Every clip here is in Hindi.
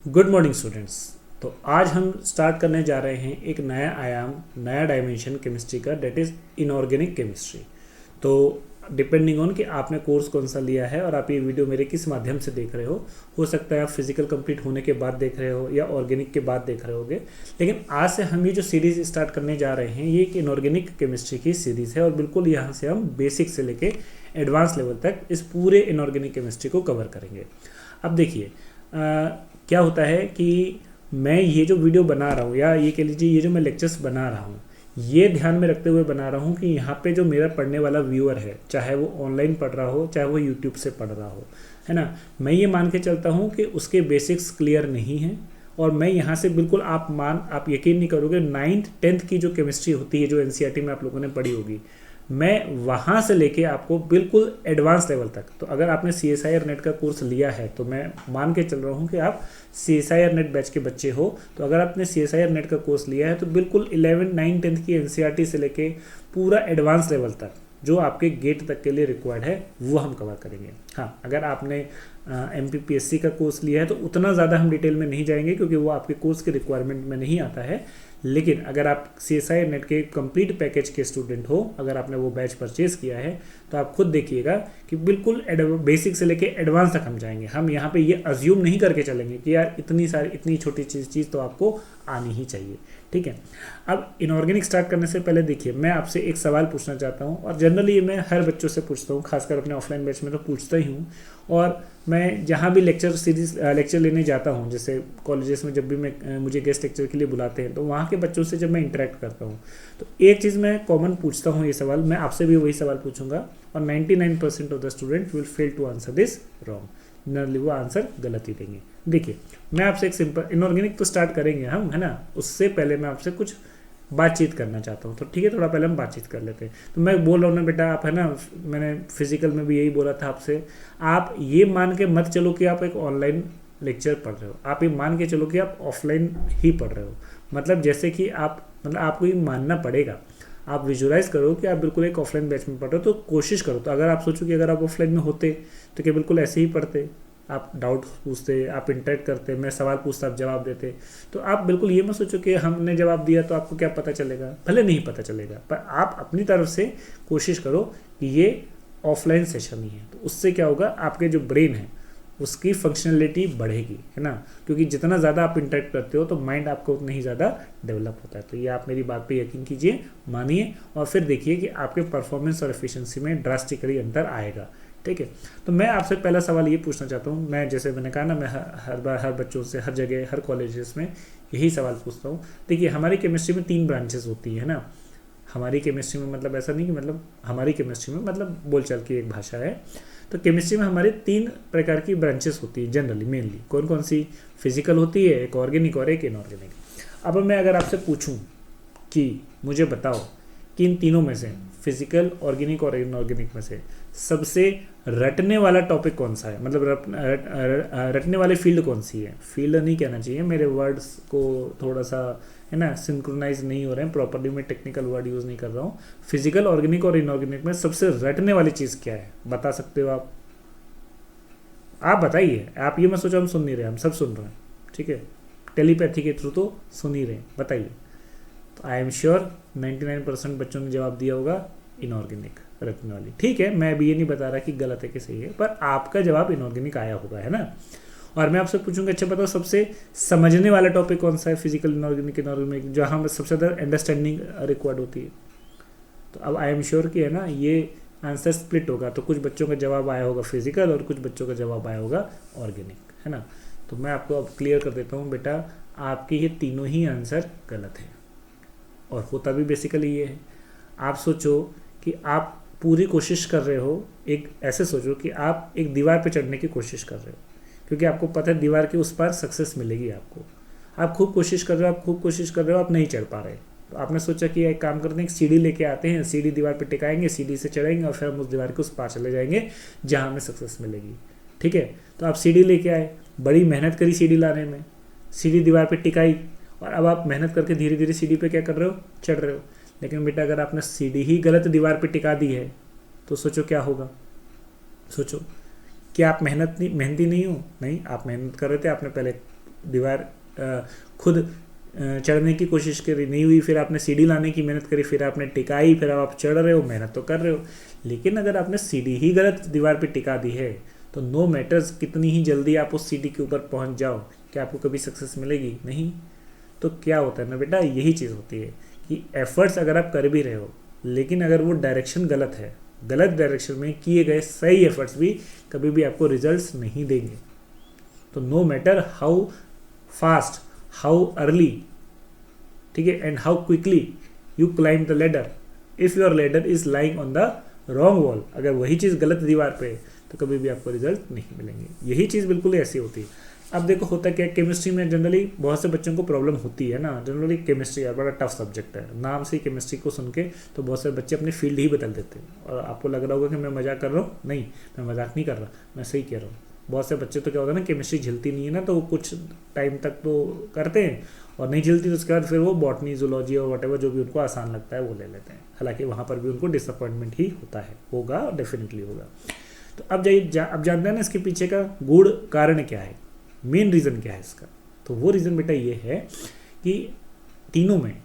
Good morning students. तो आज हम स्टार्ट करने जा रहे हैं एक नया आयाम, नया डायमेंशन केमिस्ट्री का, डेट इज़ इनऑर्गेनिक केमिस्ट्री। तो डिपेंडिंग ऑन कि आपने कोर्स कौन सा लिया है और आप ये वीडियो मेरे किस माध्यम से देख रहे हो सकता है आप फिजिकल कंप्लीट होने के बाद देख रहे हो या ऑर्गेनिक के बाद देख रहे होगे। लेकिन आज से हम ये जो सीरीज़ स्टार्ट करने जा रहे हैं ये एक इनऑर्गेनिक केमिस्ट्री की सीरीज़ है और बिल्कुल यहाँ से हम बेसिक से लेके एडवांस लेवल तक इस पूरे इनऑर्गेनिक केमिस्ट्री को कवर करेंगे। अब देखिए क्या होता है कि मैं ये जो वीडियो बना रहा हूँ या ये कह लीजिए ये जो मैं लेक्चर्स बना रहा हूँ ये ध्यान में रखते हुए बना रहा हूँ कि यहाँ पे जो मेरा पढ़ने वाला व्यूअर है, चाहे वो ऑनलाइन पढ़ रहा हो चाहे वो यूट्यूब से पढ़ रहा हो, है ना, मैं ये मान के चलता हूँ कि उसके बेसिक्स क्लियर नहीं हैं। और मैं यहाँ से बिल्कुल आप यकीन नहीं करोगे, 9th 10th की जो केमिस्ट्री होती है जो एनसीईआरटी में आप लोगों ने पढ़ी होगी, मैं वहाँ से लेके आपको बिल्कुल एडवांस लेवल तक, तो अगर आपने CSIR नेट का कोर्स लिया है तो मैं मान के चल रहा हूँ कि आप CSIR नेट बैच के बच्चे हो। तो अगर आपने CSIR नेट का कोर्स लिया है तो बिल्कुल 11 9 10th की NCERT से लेके पूरा एडवांस लेवल तक जो आपके गेट तक के लिए रिक्वायर्ड है वो हम कवर करेंगे। हाँ, अगर आपने MPPSC का कोर्स लिया है तो उतना ज़्यादा हम डिटेल में नहीं जाएंगे क्योंकि वो आपके कोर्स के रिक्वायरमेंट में नहीं आता है। लेकिन अगर आप CSIR नेट के कंप्लीट पैकेज के स्टूडेंट हो, अगर आपने वो बैच परचेज़ किया है तो आप खुद देखिएगा कि बिल्कुल बेसिक से लेके एडवांस तक हम जाएंगे। हम यहाँ पे ये अज्यूम नहीं करके चलेंगे कि यार इतनी छोटी चीज़ तो आपको आनी ही चाहिए। ठीक है, अब इनऑर्गेनिक स्टार्ट करने से पहले देखिए मैं आपसे एक सवाल पूछना चाहता हूँ और जनरली मैं हर बच्चों से पूछता हूँ, खासकर अपने ऑफलाइन बैच में तो पूछता ही हूँ। और मैं जहाँ भी लेक्चर लेने जाता हूँ, जैसे कॉलेजेस में जब भी मुझे गेस्ट लेक्चर के लिए बुलाते हैं तो वहाँ के बच्चों से जब मैं इंटरेक्ट करता हूँ तो एक चीज़ मैं कॉमन पूछता हूँ, ये सवाल मैं आपसे भी वही सवाल पूछूंगा और 99% of the student will fail to answer this wrong. Generally वो आंसर गलत ही देंगे। देखिए मैं आपसे एक सिंपल, इनऑर्गेनिक तो स्टार्ट करेंगे हम, है ना, उससे पहले मैं आपसे कुछ बातचीत करना चाहता हूँ। तो ठीक है, थोड़ा पहले हम बातचीत कर लेते हैं। तो मैं बोल रहा हूँ ना बेटा, आप है ना, मैंने फिजिकल में भी यही बोला था आपसे, आप ये मान के मत चलो कि आप एक ऑनलाइन लेक्चर पढ़ रहे हो, आप ये मान के चलो कि आप ऑफलाइन ही पढ़ रहे हो। मतलब जैसे कि आपको ये मानना पड़ेगा, आप विजुअलाइज करो कि आप बिल्कुल एक ऑफलाइन बैच में पढ़ रहे हो। तो कोशिश करो, तो अगर आप सोचो कि अगर आप ऑफलाइन में होते तो क्या बिल्कुल ऐसे ही पढ़ते, आप डाउट पूछते, आप इंटरेक्ट करते, मैं सवाल पूछता आप जवाब देते। तो आप बिल्कुल ये मत सोचो कि हमने जवाब दिया तो आपको क्या पता चलेगा, भले नहीं पता चलेगा, पर आप अपनी तरफ से कोशिश करो कि ये ऑफलाइन सेशन ही है। तो उससे क्या होगा, आपके जो ब्रेन है उसकी फंक्शनलिटी बढ़ेगी, है ना, क्योंकि जितना ज़्यादा आप इंटरेक्ट करते हो तो माइंड आपका उतना ही ज़्यादा डेवलप होता है। तो ये आप मेरी बात पे यकीन कीजिए, मानिए और फिर देखिए कि आपके परफॉर्मेंस और एफिशिएंसी में ड्रास्टिकली अंतर आएगा। ठीक है, तो मैं आपसे पहला सवाल ये पूछना चाहता हूँ, मैं जैसे मैंने कहा ना, मैं हर बार हर बच्चों से हर जगह हर कॉलेजेस में यही सवाल पूछता हूँ। देखिए हमारी केमिस्ट्री में 3 ब्रांचेस होती है ना। हमारी केमिस्ट्री में मतलब ऐसा नहीं कि मतलब हमारी केमिस्ट्री में मतलब बोलचाल की एक भाषा है। तो केमिस्ट्री में हमारे 3 प्रकार की ब्रांचेस होती है जनरली, मेनली कौन कौन सी, फिजिकल होती है, एक ऑर्गेनिक और एक इनऑर्गेनिक। अब मैं अगर आपसे पूछूं कि मुझे बताओ कि इन तीनों में से, फिजिकल, ऑर्गेनिक और इनऑर्गेनिक में से सबसे रटने वाला टॉपिक कौन सा है, मतलब रटने वाली फील्ड कौन सी है। फील्ड नहीं कहना चाहिए, मेरे वर्ड्स को थोड़ा सा, है ना, सिंक्रोनाइज नहीं हो रहे हैं प्रॉपर्ली, मैं टेक्निकल वर्ड यूज़ नहीं कर रहा हूँ। फिजिकल, ऑर्गेनिक और इनऑर्गेनिक में सबसे रटने वाली चीज़ क्या है, बता सकते हो आप बताइए। आप ये मत सोचो हम सुन नहीं रहे, हम सब सुन रहे हैं, ठीक है, टेलीपैथी के थ्रू तो सुन ही रहे हैं, बताइए। तो आई एम श्योर 99% बच्चों ने जवाब दिया होगा इनऑर्गेनिक, रटने वाली। ठीक है, मैं अभी ये नहीं बता रहा कि गलत है कि सही है, पर आपका जवाब इनऑर्गेनिक आया होगा, है ना। और मैं आपसे पूछूंगा, अच्छा बताओ सबसे समझने वाला टॉपिक कौन सा है, फिजिकल, इनऑर्गेनिक, जहाँ सबसे ज़्यादा अंडरस्टैंडिंग रिक्वायर्ड होती है। तो अब आई एम श्योर कि है ना ये आंसर स्प्लिट होगा, तो कुछ बच्चों का जवाब आया होगा फिजिकल और कुछ बच्चों का जवाब आया होगा ऑर्गेनिक, है ना। तो मैं आपको अब क्लियर कर देता हूँ बेटा, आपके ये तीनों ही आंसर गलत है और होता भी बेसिकली ये है। आप सोचो कि आप पूरी कोशिश कर रहे हो, एक ऐसे सोचो कि आप एक दीवार पे चढ़ने की कोशिश कर रहे हो, क्योंकि आपको पता है दीवार के उस पार सक्सेस मिलेगी आपको। आप खूब कोशिश कर रहे हो, आप नहीं चढ़ पा रहे। तो आपने सोचा कि एक काम करते हैं, एक सीढ़ी लेके आते हैं, सीढ़ी दीवार पे टिकाएंगे, सीढ़ी से चढ़ेंगे और फिर हम उस दीवार के उस पार चले जाएंगे जहाँ हमें सक्सेस मिलेगी। ठीक है, तो आप सीढ़ी लेके आए, बड़ी मेहनत करी सीढ़ी लाने में, सीढ़ी दीवार पे टिकाई और अब आप मेहनत करके धीरे धीरे सीढ़ी पे क्या कर रहे हो, चढ़ रहे हो। लेकिन बेटा अगर आपने सीढ़ी ही गलत दीवार पे टिका दी है तो सोचो क्या होगा। सोचो कि आप मेहनती नहीं हो, नहीं, आप मेहनत कर रहे थे, आपने पहले दीवार खुद चढ़ने की कोशिश करी, नहीं हुई, फिर आपने सीढ़ी लाने की मेहनत करी, फिर आपने टिकाई, फिर आप चढ़ रहे हो, मेहनत तो कर रहे हो, लेकिन अगर आपने सीढ़ी ही गलत दीवार पे टिका दी है तो नो मैटर्स कितनी ही जल्दी आप उस सीढ़ी के ऊपर पहुंच जाओ, क्या आपको कभी सक्सेस मिलेगी? नहीं। तो क्या होता है ना बेटा, यही चीज़ होती है कि एफर्ट्स अगर आप कर भी रहे हो, लेकिन अगर वो डायरेक्शन गलत है, गलत डायरेक्शन में किए गए सही एफर्ट्स भी कभी भी आपको रिजल्ट्स नहीं देंगे। तो no matter how fast, how early, ठीक है, and how quickly you climb the ladder, if your ladder is lying on the wrong wall, अगर वही चीज़ गलत दीवार पे है तो कभी भी आपको रिजल्ट नहीं मिलेंगे। यही चीज़ बिल्कुल ऐसी होती है। अब देखो होता क्या है, केमिस्ट्री में जनरली बहुत से बच्चों को प्रॉब्लम होती है ना, जनरली केमिस्ट्री यार बड़ा टफ सब्जेक्ट है, नाम से ही केमिस्ट्री को सुन के तो बहुत सारे बच्चे अपनी फील्ड ही बदल देते हैं। और आपको लग रहा होगा कि मैं मजाक कर रहा हूँ, नहीं मैं मजाक नहीं कर रहा, मैं सही कह रहा हूँ। बहुत से बच्चे तो क्या होता है ना, केमिस्ट्री झिलती नहीं है ना, तो वो कुछ टाइम तक तो करते हैं और नहीं झिलती तो उसके बाद फिर वो बॉटनी, जूलॉजी और वटेवर जो भी उनको आसान लगता है वो ले लेते हैं। हालांकि वहाँ पर भी उनको डिसअपॉइंटमेंट ही होता है, होगा और डेफिनेटली होगा। तो अब अब जानते हैं ना इसके पीछे का गूढ़ कारण क्या है, मेन रीज़न क्या है इसका। तो वो रीज़न बेटा ये है कि तीनों में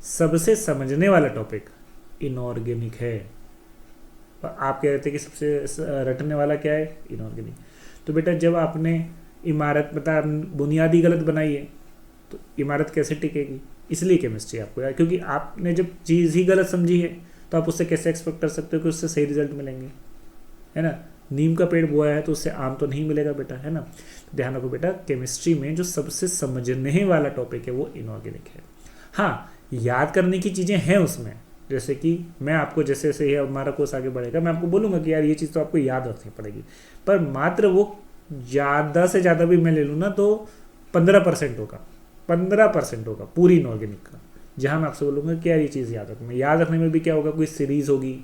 सबसे समझने वाला टॉपिक इनऑर्गेनिक है। आप कह रहे थे कि सबसे रटने वाला क्या है, इनऑर्गेनिक। तो बेटा जब आपने इमारत बता बुनियादी गलत बनाई है तो इमारत कैसे टिकेगी? इसलिए केमिस्ट्री आपको यार, क्योंकि आपने जब चीज़ ही गलत समझी है तो आप उससे कैसे एक्सपेक्ट कर सकते हो कि उससे सही रिजल्ट मिलेंगे, है ना। नीम का पेड़ बोया है तो उससे आम तो नहीं मिलेगा बेटा, है ना। तो ध्यान रखो बेटा, केमिस्ट्री में जो सबसे समझने वाला टॉपिक है वो इनऑर्गेनिक है। हाँ, याद करने की चीज़ें हैं उसमें, जैसे कि मैं आपको जैसे जैसे हमारा कोर्स आगे बढ़ेगा मैं आपको बोलूँगा कि यार ये चीज़ तो आपको याद रखनी पड़ेगी, पर मात्र वो ज़्यादा से ज़्यादा भी मैं ले लूँ ना तो 15% होगा, 15% होगा पूरी इनऑर्गेनिक का, जहाँ मैं आपसे बोलूँगा कि यार ये चीज़ याद रखना। याद रखने में भी क्या होगा, कोई सीरीज़ होगी,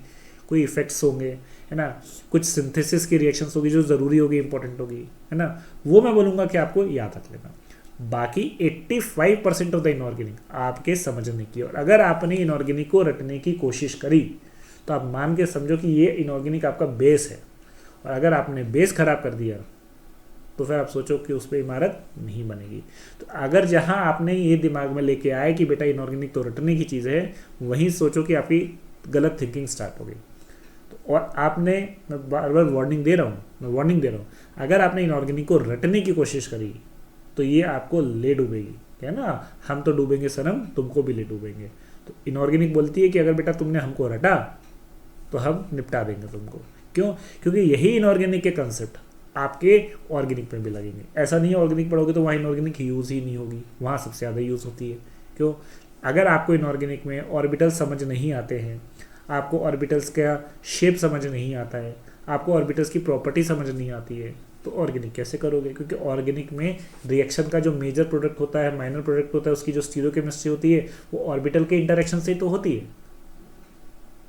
कोई इफेक्ट्स होंगे, है ना, कुछ सिंथेसिस की रिएक्शंस होगी जो ज़रूरी होगी, इंपॉर्टेंट होगी, है ना, वो मैं बोलूँगा कि आपको याद रख लेना। बाकी 85% ऑफ द इनऑर्गेनिक आपके समझने की, और अगर आपने इनऑर्गेनिक को रटने की कोशिश करी तो आप मान के समझो कि ये इनऑर्गेनिक आपका बेस है, और अगर आपने बेस खराब कर दिया तो फिर आप सोचो कि उस पर इमारत नहीं बनेगी। तो अगर जहाँ आपने ये दिमाग में लेके आए कि बेटा इनऑर्गेनिक तो रटने की चीज़ है, वहीं सोचो कि आपकी गलत थिंकिंग स्टार्ट हो गई। तो और आपने, मैं बार बार वार्निंग दे रहा हूँ, अगर आपने इनऑर्गेनिक को रटने की कोशिश करी तो ये आपको ले डूबेगी, क्या है ना, हम तो डूबेंगे सनम, तुमको भी ले डूबेंगे। तो इनऑर्गेनिक बोलती है कि अगर बेटा तुमने हमको रटा तो हम निपटा देंगे तुमको। क्यों? क्योंकि यही इनऑर्गेनिक के कंसेप्ट आपके ऑर्गेनिक में भी लगेंगे। ऐसा नहीं है ऑर्गेनिक पढ़ोगे तो वहाँ इनऑर्गेनिक यूज़ ही नहीं होगी, वहाँ सबसे ज़्यादा यूज़ होती है। क्यों? अगर आपको इनऑर्गेनिक में ऑर्बिटल समझ नहीं आते हैं, आपको ऑर्बिटल्स का शेप समझ नहीं आता है, आपको ऑर्बिटल्स की प्रॉपर्टी समझ नहीं आती है, तो ऑर्गेनिक कैसे करोगे? क्योंकि ऑर्गेनिक में रिएक्शन का जो मेजर प्रोडक्ट होता है, माइनर प्रोडक्ट होता है, उसकी जो स्टीरियोकेमिस्ट्री होती है वो ऑर्बिटल के इंटरेक्शन से तो होती है।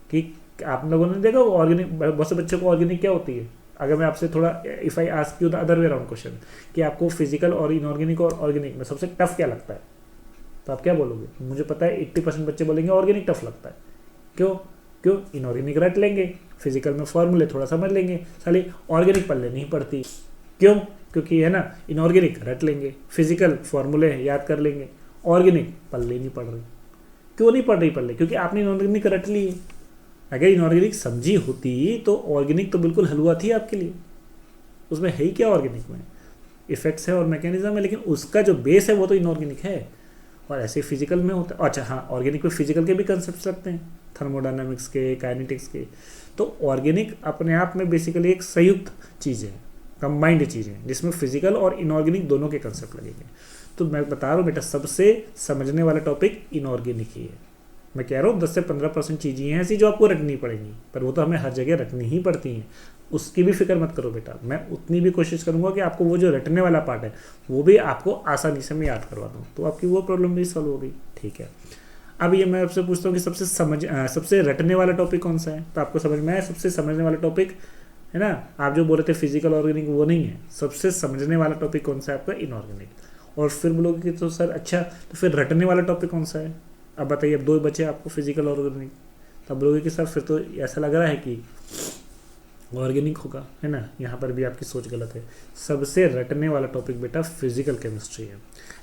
कि आप लोगों ने देखा ऑर्गेनिक, बहुत से बच्चों को ऑर्गेनिक क्या होती है, अगर मैं आपसे थोड़ा if I ask you the other way around question कि आपको फिजिकल और इनऑर्गेनिक और ऑर्गेनिक में सबसे टफ क्या लगता है, तो आप क्या बोलोगे? मुझे पता है 80% बच्चे बोलेंगे ऑर्गेनिक टफ लगता है। क्यों? इनऑर्गेनिक रट लेंगे, फिजिकल में फॉर्मूले थोड़ा समझ लेंगे, साले ऑर्गेनिक पढ़ले नहीं पड़ती। क्यों? क्योंकि है ना, इनऑर्गेनिक रट लेंगे, फिजिकल फॉर्मूले याद कर लेंगे, ऑर्गेनिक पढ़ले नहीं पढ़ रही। क्यों नहीं पढ़ रही पढ़ले? क्योंकि आपने इनऑर्गेनिक रट ली है। अगर इनऑर्गेनिक समझी होती तो ऑर्गेनिक तो बिल्कुल हलवा थी आपके लिए। उसमें है ही क्या ऑर्गेनिक में? इफेक्ट्स है और मैकेनिज्म है, लेकिन उसका जो बेस है वो तो इनऑर्गेनिक है। और ऐसे फिजिकल में होता है। अच्छा हाँ, ऑर्गेनिक में फिजिकल के भी कंसेप्ट लगते हैं, थर्मोडायनामिक्स के, काइनेटिक्स के। तो ऑर्गेनिक अपने आप में बेसिकली एक संयुक्त चीज़ है, कंबाइंड चीज़ है, जिसमें फिजिकल और इनऑर्गेनिक दोनों के कंसेप्ट लगेंगे। तो मैं बता रहा हूँ बेटा, सबसे समझने वाला टॉपिक इनऑर्गेनिक ही है। मैं कह रहा हूँ 10 से 15% चीज़ें हैं ऐसी जो आपको रटनी पड़ेंगी, पर वो तो हमें हर जगह रटनी ही पड़ती हैं, उसकी भी फिक्र मत करो बेटा। मैं उतनी भी कोशिश करूँगा कि आपको वो जो रटने वाला पार्ट है वो भी आपको आसानी से मैं याद करवा दूँ, तो आपकी वो प्रॉब्लम भी सॉल्व हो गई। ठीक है, अब ये मैं आपसे पूछता हूँ कि सबसे रटने वाला टॉपिक कौन सा है? तो आपको समझ में आया सबसे समझने वाला टॉपिक, है ना। आप जो बोल रहे थे फिजिकल ऑर्गेनिक, वो नहीं है। सबसे समझने वाला टॉपिक कौन सा है आपका? इनऑर्गेनिक। और फिर बोलोगे कि तो सर अच्छा, तो फिर रटने वाला टॉपिक कौन सा है? अब बताइए, अब 2 बचे आपको, फिजिकल और ऑर्गेनिक। तब बोलोगे कि सर फिर तो ऐसा लग रहा है कि ऑर्गेनिक होगा, है ना। यहाँ पर भी आपकी सोच गलत है। सबसे रटने वाला टॉपिक बेटा फिजिकल केमिस्ट्री है।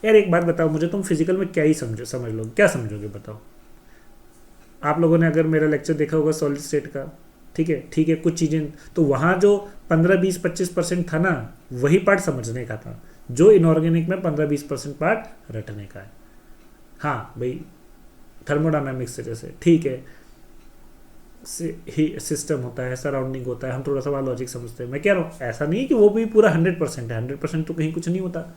यार एक बात बताओ मुझे, तुम फिजिकल में क्या ही समझ लो, क्या समझोगे बताओ। आप लोगों ने अगर मेरा लेक्चर देखा होगा सॉलिड स्टेट का, ठीक है, कुछ चीज़ें तो वहाँ जो 15-20-25% था ना, वही पार्ट समझने का था, जो इनऑर्गेनिक में 15-20% पार्ट रटने का है। हाँ भाई, थर्मोडायनामिक्स से जैसे ठीक है, ही सिस्टम होता है, सराउंडिंग होता है, हम थोड़ा सा वहाँ लॉजिक समझते हैं। मैं कह रहा हूँ ऐसा नहीं है कि वो भी पूरा 100% है, 100% तो कहीं कुछ नहीं होता,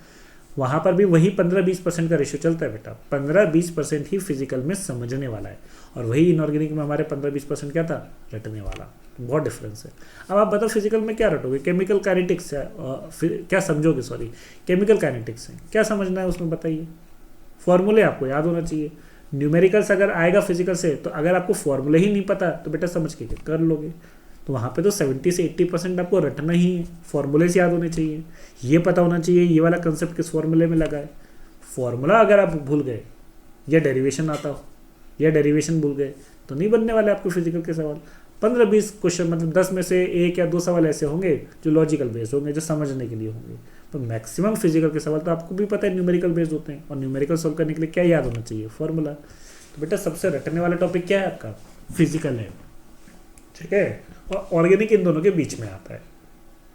वहाँ पर भी वही 15-20% का रेशियो चलता है बेटा। 15-20% ही फिजिकल में समझने वाला है, और वही इनऑर्गेनिक में हमारे 15-20% क्या था, रटने वाला। बहुत डिफरेंस है। अब आप बताओ फिजिकल में क्या रटोगे, केमिकल काइनेटिक्स है, क्या समझोगे, सॉरी केमिकल काइनेटिक्स है, क्या समझना है उसमें बताइए। फॉर्मूले आपको याद होना चाहिए। न्यूमेरिकल्स अगर आएगा फिजिकल से, तो अगर आपको फॉर्मूले ही नहीं पता तो बेटा समझ के कर लोगे, तो वहाँ पे तो 70 से 80% आपको रटना ही है, फॉर्मूले से याद होने चाहिए, ये पता होना चाहिए ये वाला कंसेप्ट किस फॉर्मूले में लगा है। फॉर्मूला अगर आप भूल गए, या डेरिवेशन आता हो, या डेरिवेशन भूल गए, तो नहीं बनने वाले आपको फिजिकल के सवाल। 15-20 क्वेश्चन, मतलब 10 में से 1 या 2 सवाल ऐसे होंगे जो लॉजिकल बेस्ड होंगे, जो समझने के लिए होंगे। तो मैक्सिमम फिजिकल के सवाल तो आपको भी पता है न्यूमेरिकल बेस्ड होते हैं, और न्यूमेरिकल सॉल्व करने के लिए क्या याद होना चाहिए, फॉर्मूला। तो बेटा सबसे रटने वाला टॉपिक क्या है आपका, फिजिकल है, ठीक है। और ऑर्गेनिक इन दोनों के बीच में आता है,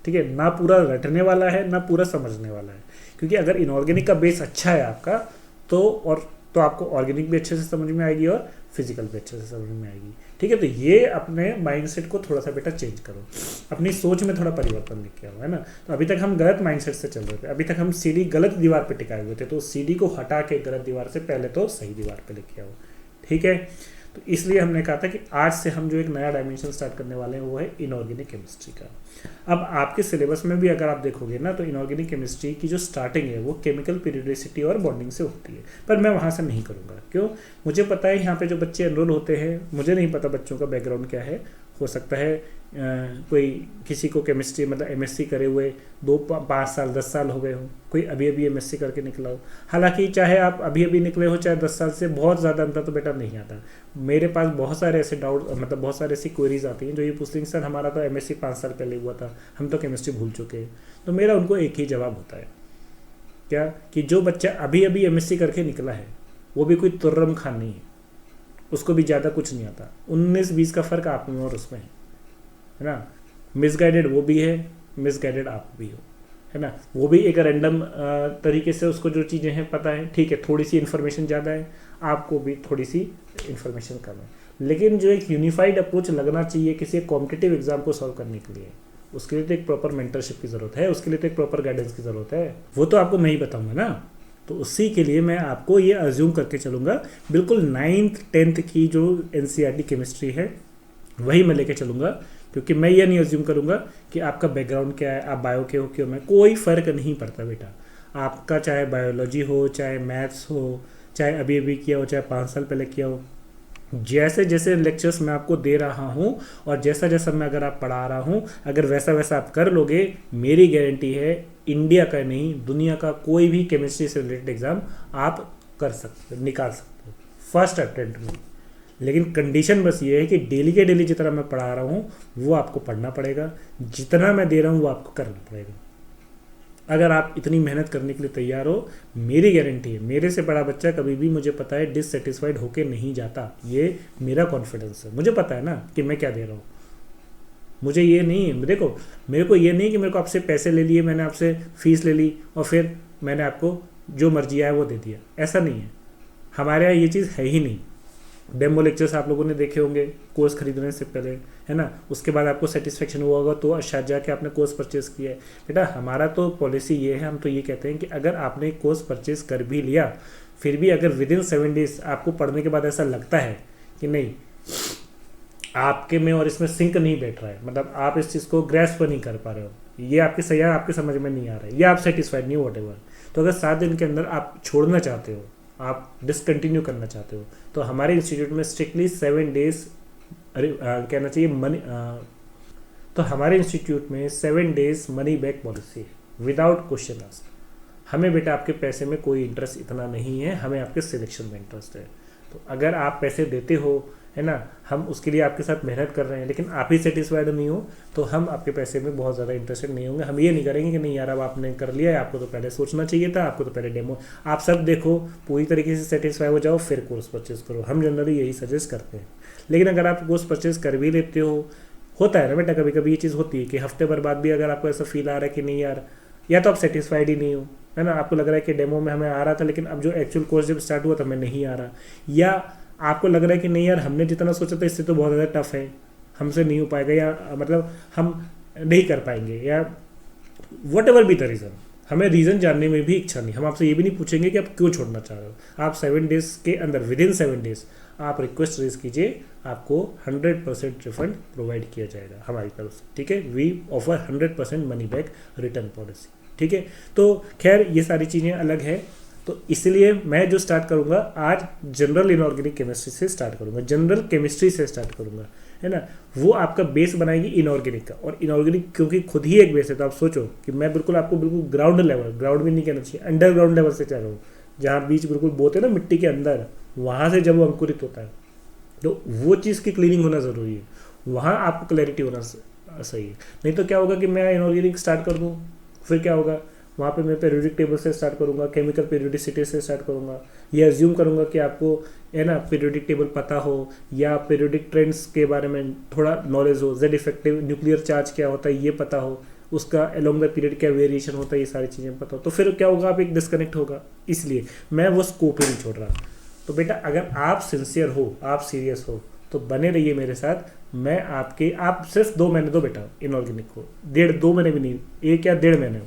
ठीक है, ना पूरा रटने वाला है ना पूरा समझने वाला है। क्योंकि अगर इनऑर्गेनिक का बेस अच्छा है आपका, तो आपको ऑर्गेनिक भी अच्छे से समझ में आएगी और फिजिकल भी अच्छे से समझ में आएगी, ठीक है। तो ये अपने माइंडसेट को थोड़ा सा बेटा चेंज करो, अपनी सोच में थोड़ा परिवर्तन लेके आओ, है ना। तो अभी तक हम गलत माइंडसेट से चल रहे थे, अभी तक हम सीढ़ी गलत दीवार पे टिकाए हुए थे, तो सीढ़ी को हटा के गलत दीवार से पहले तो सही दीवार पे लेके आओ, ठीक है। तो इसलिए हमने कहा था कि आज से हम जो एक नया डायमेंशन स्टार्ट करने वाले हैं वो है इनऑर्गेनिक केमिस्ट्री का। अब आपके सिलेबस में भी अगर आप देखोगे ना, तो इनऑर्गेनिक केमिस्ट्री की जो स्टार्टिंग है वो केमिकल पीरियोडिसिटी और बॉन्डिंग से होती है, पर मैं वहाँ से नहीं करूँगा। क्यों, मुझे पता है यहाँ पे जो बच्चे एनरोल होते हैं, मुझे नहीं पता बच्चों का बैकग्राउंड क्या है। हो सकता है कोई किसी को केमिस्ट्री मतलब एमएससी करे हुए 2-5 साल 10 साल हो गए हो, कोई अभी अभी एमएससी करके निकला हो। हालांकि चाहे आप अभी अभी निकले हो चाहे 10 साल से, बहुत ज़्यादा अंतर तो बेटा नहीं आता। मेरे पास बहुत सारे ऐसे डाउट, मतलब बहुत सारे ऐसी क्वेरीज आती हैं जो ये पूछते हैं सर हमारा तो एमएससी 5 साल पहले हुआ था, हम तो केमिस्ट्री भूल चुके हैं। तो मेरा उनको एक ही जवाब होता है, क्या, कि जो बच्चा अभी अभी एमएससी करके निकला है वो भी कोई तुर्रम खान नहीं है, उसको भी ज़्यादा कुछ नहीं आता। 19-20 का फ़र्क आप में और उसमें है ना। मिसगाइडेड वो भी है, मिसगाइडेड आप भी हो, है ना। वो भी एक रैंडम तरीके से उसको जो चीज़ें हैं पता है, ठीक है, थोड़ी सी इन्फॉर्मेशन ज़्यादा है, आपको भी थोड़ी सी इन्फॉर्मेशन कम है। लेकिन जो एक यूनिफाइड अप्रोच लगना चाहिए किसी कॉम्पिटिटिव एग्जाम को सॉल्व करने के लिए, उसके लिए तो एक प्रॉपर मेंटरशिप की ज़रूरत है, उसके लिए तो एक प्रॉपर गाइडेंस की ज़रूरत है। वो तो आपको मैं ही बताऊँगा ना, तो उसी के लिए मैं आपको ये अज्यूम करके चलूँगा, बिल्कुल 9th 10th की जो एनसीईआरटी केमिस्ट्री है वही मैं लेके चलूँगा। क्योंकि मैं ये नहीं अज्यूम करूँगा कि आपका बैकग्राउंड क्या है, आप बायो के हो क्यों, में कोई फ़र्क नहीं पड़ता बेटा। आपका चाहे बायोलॉजी हो, चाहे मैथ्स हो, चाहे अभी अभी किया हो, चाहे 5 साल पहले किया हो, जैसे जैसे लेक्चर्स मैं आपको दे रहा हूँ और जैसा जैसा मैं अगर आप पढ़ा रहा हूँ, अगर वैसा वैसा आप कर लोगे, मेरी गारंटी है इंडिया का नहीं दुनिया का कोई भी केमिस्ट्री से रिलेटेड एग्ज़ाम आप कर सकते हो, निकाल सकते हो फर्स्ट अटेम्प्ट में। लेकिन कंडीशन बस ये है कि डेली के डेली जितना मैं पढ़ा रहा हूँ वो आपको पढ़ना पड़ेगा, जितना मैं दे रहा हूँ वो आपको करना पड़ेगा। अगर आप इतनी मेहनत करने के लिए तैयार हो, मेरी गारंटी है मेरे से बड़ा बच्चा कभी भी मुझे पता है डिससेटिस्फाइड होके नहीं जाता। ये मेरा कॉन्फिडेंस है, मुझे पता है ना कि मैं क्या दे रहा हूँ। मुझे ये नहीं है, देखो मेरे को ये नहीं कि मेरे को आपसे पैसे ले लिए, मैंने आपसे फीस ले ली और फिर मैंने आपको जो मर्जी आया वो दे दिया, ऐसा नहीं है। हमारे यहाँ ये चीज़ है ही नहीं। डेमो लेक्चर्स आप लोगों ने देखे होंगे कोर्स खरीदने से पहले, है ना, उसके बाद आपको सेटिस्फेक्शन हुआ होगा तो शायद जाके आपने कोर्स परचेज किया है। बेटा हमारा तो पॉलिसी ये है, हम तो ये कहते हैं कि अगर आपने कोर्स परचेज कर भी लिया, फिर भी अगर विदिन 7 days आपको पढ़ने के बाद ऐसा लगता है कि नहीं आपके में और इसमें सिंक नहीं बैठ रहा है, मतलब आप इस चीज़ को ग्रैस्प नहीं कर पा रहे हो, ये आपकी सही आपके समझ में नहीं आ रहा है, या आप सेटिस्फाइड नहीं वॉटेवर, तो अगर 7 दिन के अंदर आप छोड़ना चाहते हो, आप डिसकंटिन्यू करना चाहते हो, तो हमारे इंस्टीट्यूट में स्ट्रिक्टली 7 days कहना चाहिए मनी, तो हमारे इंस्टीट्यूट में 7 days मनी बैक पॉलिसी है विदाउट क्वेश्चन आस्क। हमें बेटा आपके पैसे में कोई इंटरेस्ट इतना नहीं है, हमें आपके सिलेक्शन में इंटरेस्ट है। तो अगर आप पैसे देते हो है ना, हम उसके लिए आपके साथ मेहनत कर रहे हैं लेकिन आप ही सेटिस्फाइड नहीं हो तो हम आपके पैसे में बहुत ज़्यादा इंटरेस्टेड नहीं होंगे। हम ये नहीं करेंगे कि नहीं यार अब आपने कर लिया है, आपको तो पहले सोचना चाहिए था, आपको तो पहले डेमो आप सब देखो, पूरी तरीके से सेटिस्फाई हो जाओ फिर कोर्स परचेज करो। हम जनरली यही सजेस्ट करते हैं। लेकिन अगर आप कोर्स परचेज कर भी लेते हो, होता है ना बेटा, कभी कभी ये चीज़ होती है कि हफ्ते भर बाद भी अगर आपको ऐसा फील आ रहा है कि नहीं यार, या तो आप सेटिस्फाइड ही नहीं हो, है ना, आपको लग रहा है कि डेमो में हमें आ रहा था लेकिन अब जो एक्चुअल कोर्स जब स्टार्ट हुआ तो हमें नहीं आ रहा, या आपको लग रहा है कि नहीं यार हमने जितना सोचा था इससे तो बहुत ज़्यादा टफ है, हमसे नहीं हो पाएगा, या मतलब हम नहीं कर पाएंगे, या what ever be the reason, हमें रीज़न जानने में भी इच्छा नहीं। हम आपसे ये भी नहीं पूछेंगे कि आप क्यों छोड़ना चाह रहे हो। आप 7 डेज़ के अंदर, विद इन 7 डेज़ आप रिक्वेस्ट रेज कीजिए, आपको 100% रिफंड प्रोवाइड किया जाएगा हमारी तरफ से, ठीक है। We offer 100% money back return policy, ठीक है। तो खैर ये सारी चीज़ें अलग है, तो इसलिए मैं जो स्टार्ट करूँगा आज जनरल इनऑर्गेनिक केमिस्ट्री से स्टार्ट करूँगा, जनरल केमिस्ट्री से स्टार्ट करूँगा, है ना। वो आपका बेस बनाएगी इनऑर्गेनिक का, और इनऑर्गेनिक क्योंकि खुद ही एक बेस है, तो आप सोचो कि मैं बिल्कुल आपको बिल्कुल ग्राउंड लेवल, ग्राउंड भी नहीं कहना चाहिए, अंडरग्राउंड लेवल से चल रहा हूँ, जहाँ बीज बिल्कुल बोते हैं ना मिट्टी के अंदर, वहाँ से जब वो अंकुरित होता है तो वो चीज़ की क्लीनिंग होना ज़रूरी है, वहाँ आपको क्लैरिटी होना सही है। नहीं तो क्या होगा कि मैं इनऑर्गेनिक स्टार्ट कर दूँ, फिर क्या होगा, वहाँ पे मैं पीरियोडिक टेबल से स्टार्ट करूँगा, केमिकल पीरियोडिसिटी से स्टार्ट करूँगा, या अज्यूम करूँगा कि आपको, है ना, पीरियोडिक टेबल पता हो या पीरियोडिक ट्रेंड्स के बारे में थोड़ा नॉलेज हो, जेड इफेक्टिव न्यूक्लियर चार्ज क्या होता है ये पता हो, उसका अलोंग द पीरियड क्या वेरिएशन होता है, ये सारी चीज़ें पता हो, तो फिर क्या होगा, आप एक डिस्कनेक्ट होगा। इसलिए मैं वो स्कोप ही नहीं छोड़ रहा। तो बेटा अगर आप सिंसियर हो, आप सीरियस हो, तो बने रहिए मेरे साथ। मैं आपके, आप सिर्फ 2 महीने दो बेटा इनऑर्गेनिक को, 1.5-2 महीने भी नहीं, 1 या 1.5 महीने हो।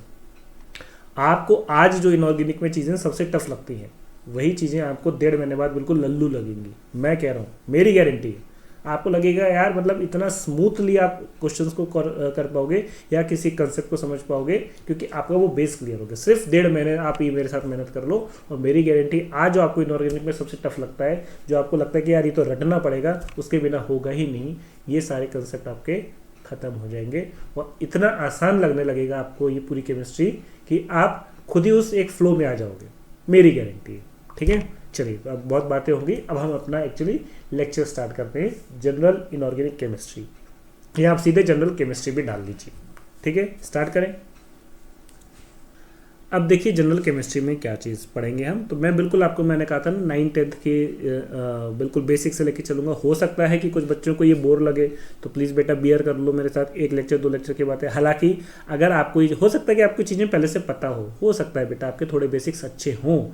आपको आज जो इनऑर्गेनिक में चीज़ें सबसे टफ लगती हैं, वही चीज़ें आपको 1.5 महीने बाद बिल्कुल लल्लू लगेंगी, मैं कह रहा हूँ, मेरी गारंटी है। आपको लगेगा यार मतलब इतना स्मूथली आप क्वेश्चंस को कर पाओगे या किसी कंसेप्ट को समझ पाओगे, क्योंकि आपका वो बेस क्लियर हो गया। सिर्फ 1.5 महीने आप ही मेरे साथ मेहनत कर लो, और मेरी गारंटी आज जो आपको इनऑर्गेनिक में सबसे टफ लगता है, जो आपको लगता है कि यार ये तो रटना पड़ेगा, उसके बिना होगा ही नहीं, ये सारे कंसेप्ट आपके ख़त्म हो जाएंगे, और इतना आसान लगने लगेगा आपको ये पूरी केमिस्ट्री कि आप खुद ही उस एक फ्लो में आ जाओगे, मेरी गारंटी है, ठीक है। चलिए अब बहुत बातें होंगी, अब हम अपना एक्चुअली लेक्चर स्टार्ट करते हैं, जनरल इनऑर्गेनिक केमिस्ट्री, या आप सीधे जनरल केमिस्ट्री भी डाल दीजिए, ठीक है। स्टार्ट करें। अब देखिए जनरल केमिस्ट्री में क्या चीज़ पढ़ेंगे हम, तो मैं बिल्कुल आपको, मैंने कहा था ना 9th-10th के बिल्कुल बेसिक से लेके चलूँगा। हो सकता है कि कुछ बच्चों को ये बोर लगे, तो प्लीज़ बेटा बियर कर लो मेरे साथ, 1 लेक्चर 2 लेक्चर की बात है। हालांकि अगर आपको, हो सकता है कि आपको चीज़ें पहले से पता हो सकता है बेटा आपके थोड़े बेसिक्स अच्छे हों,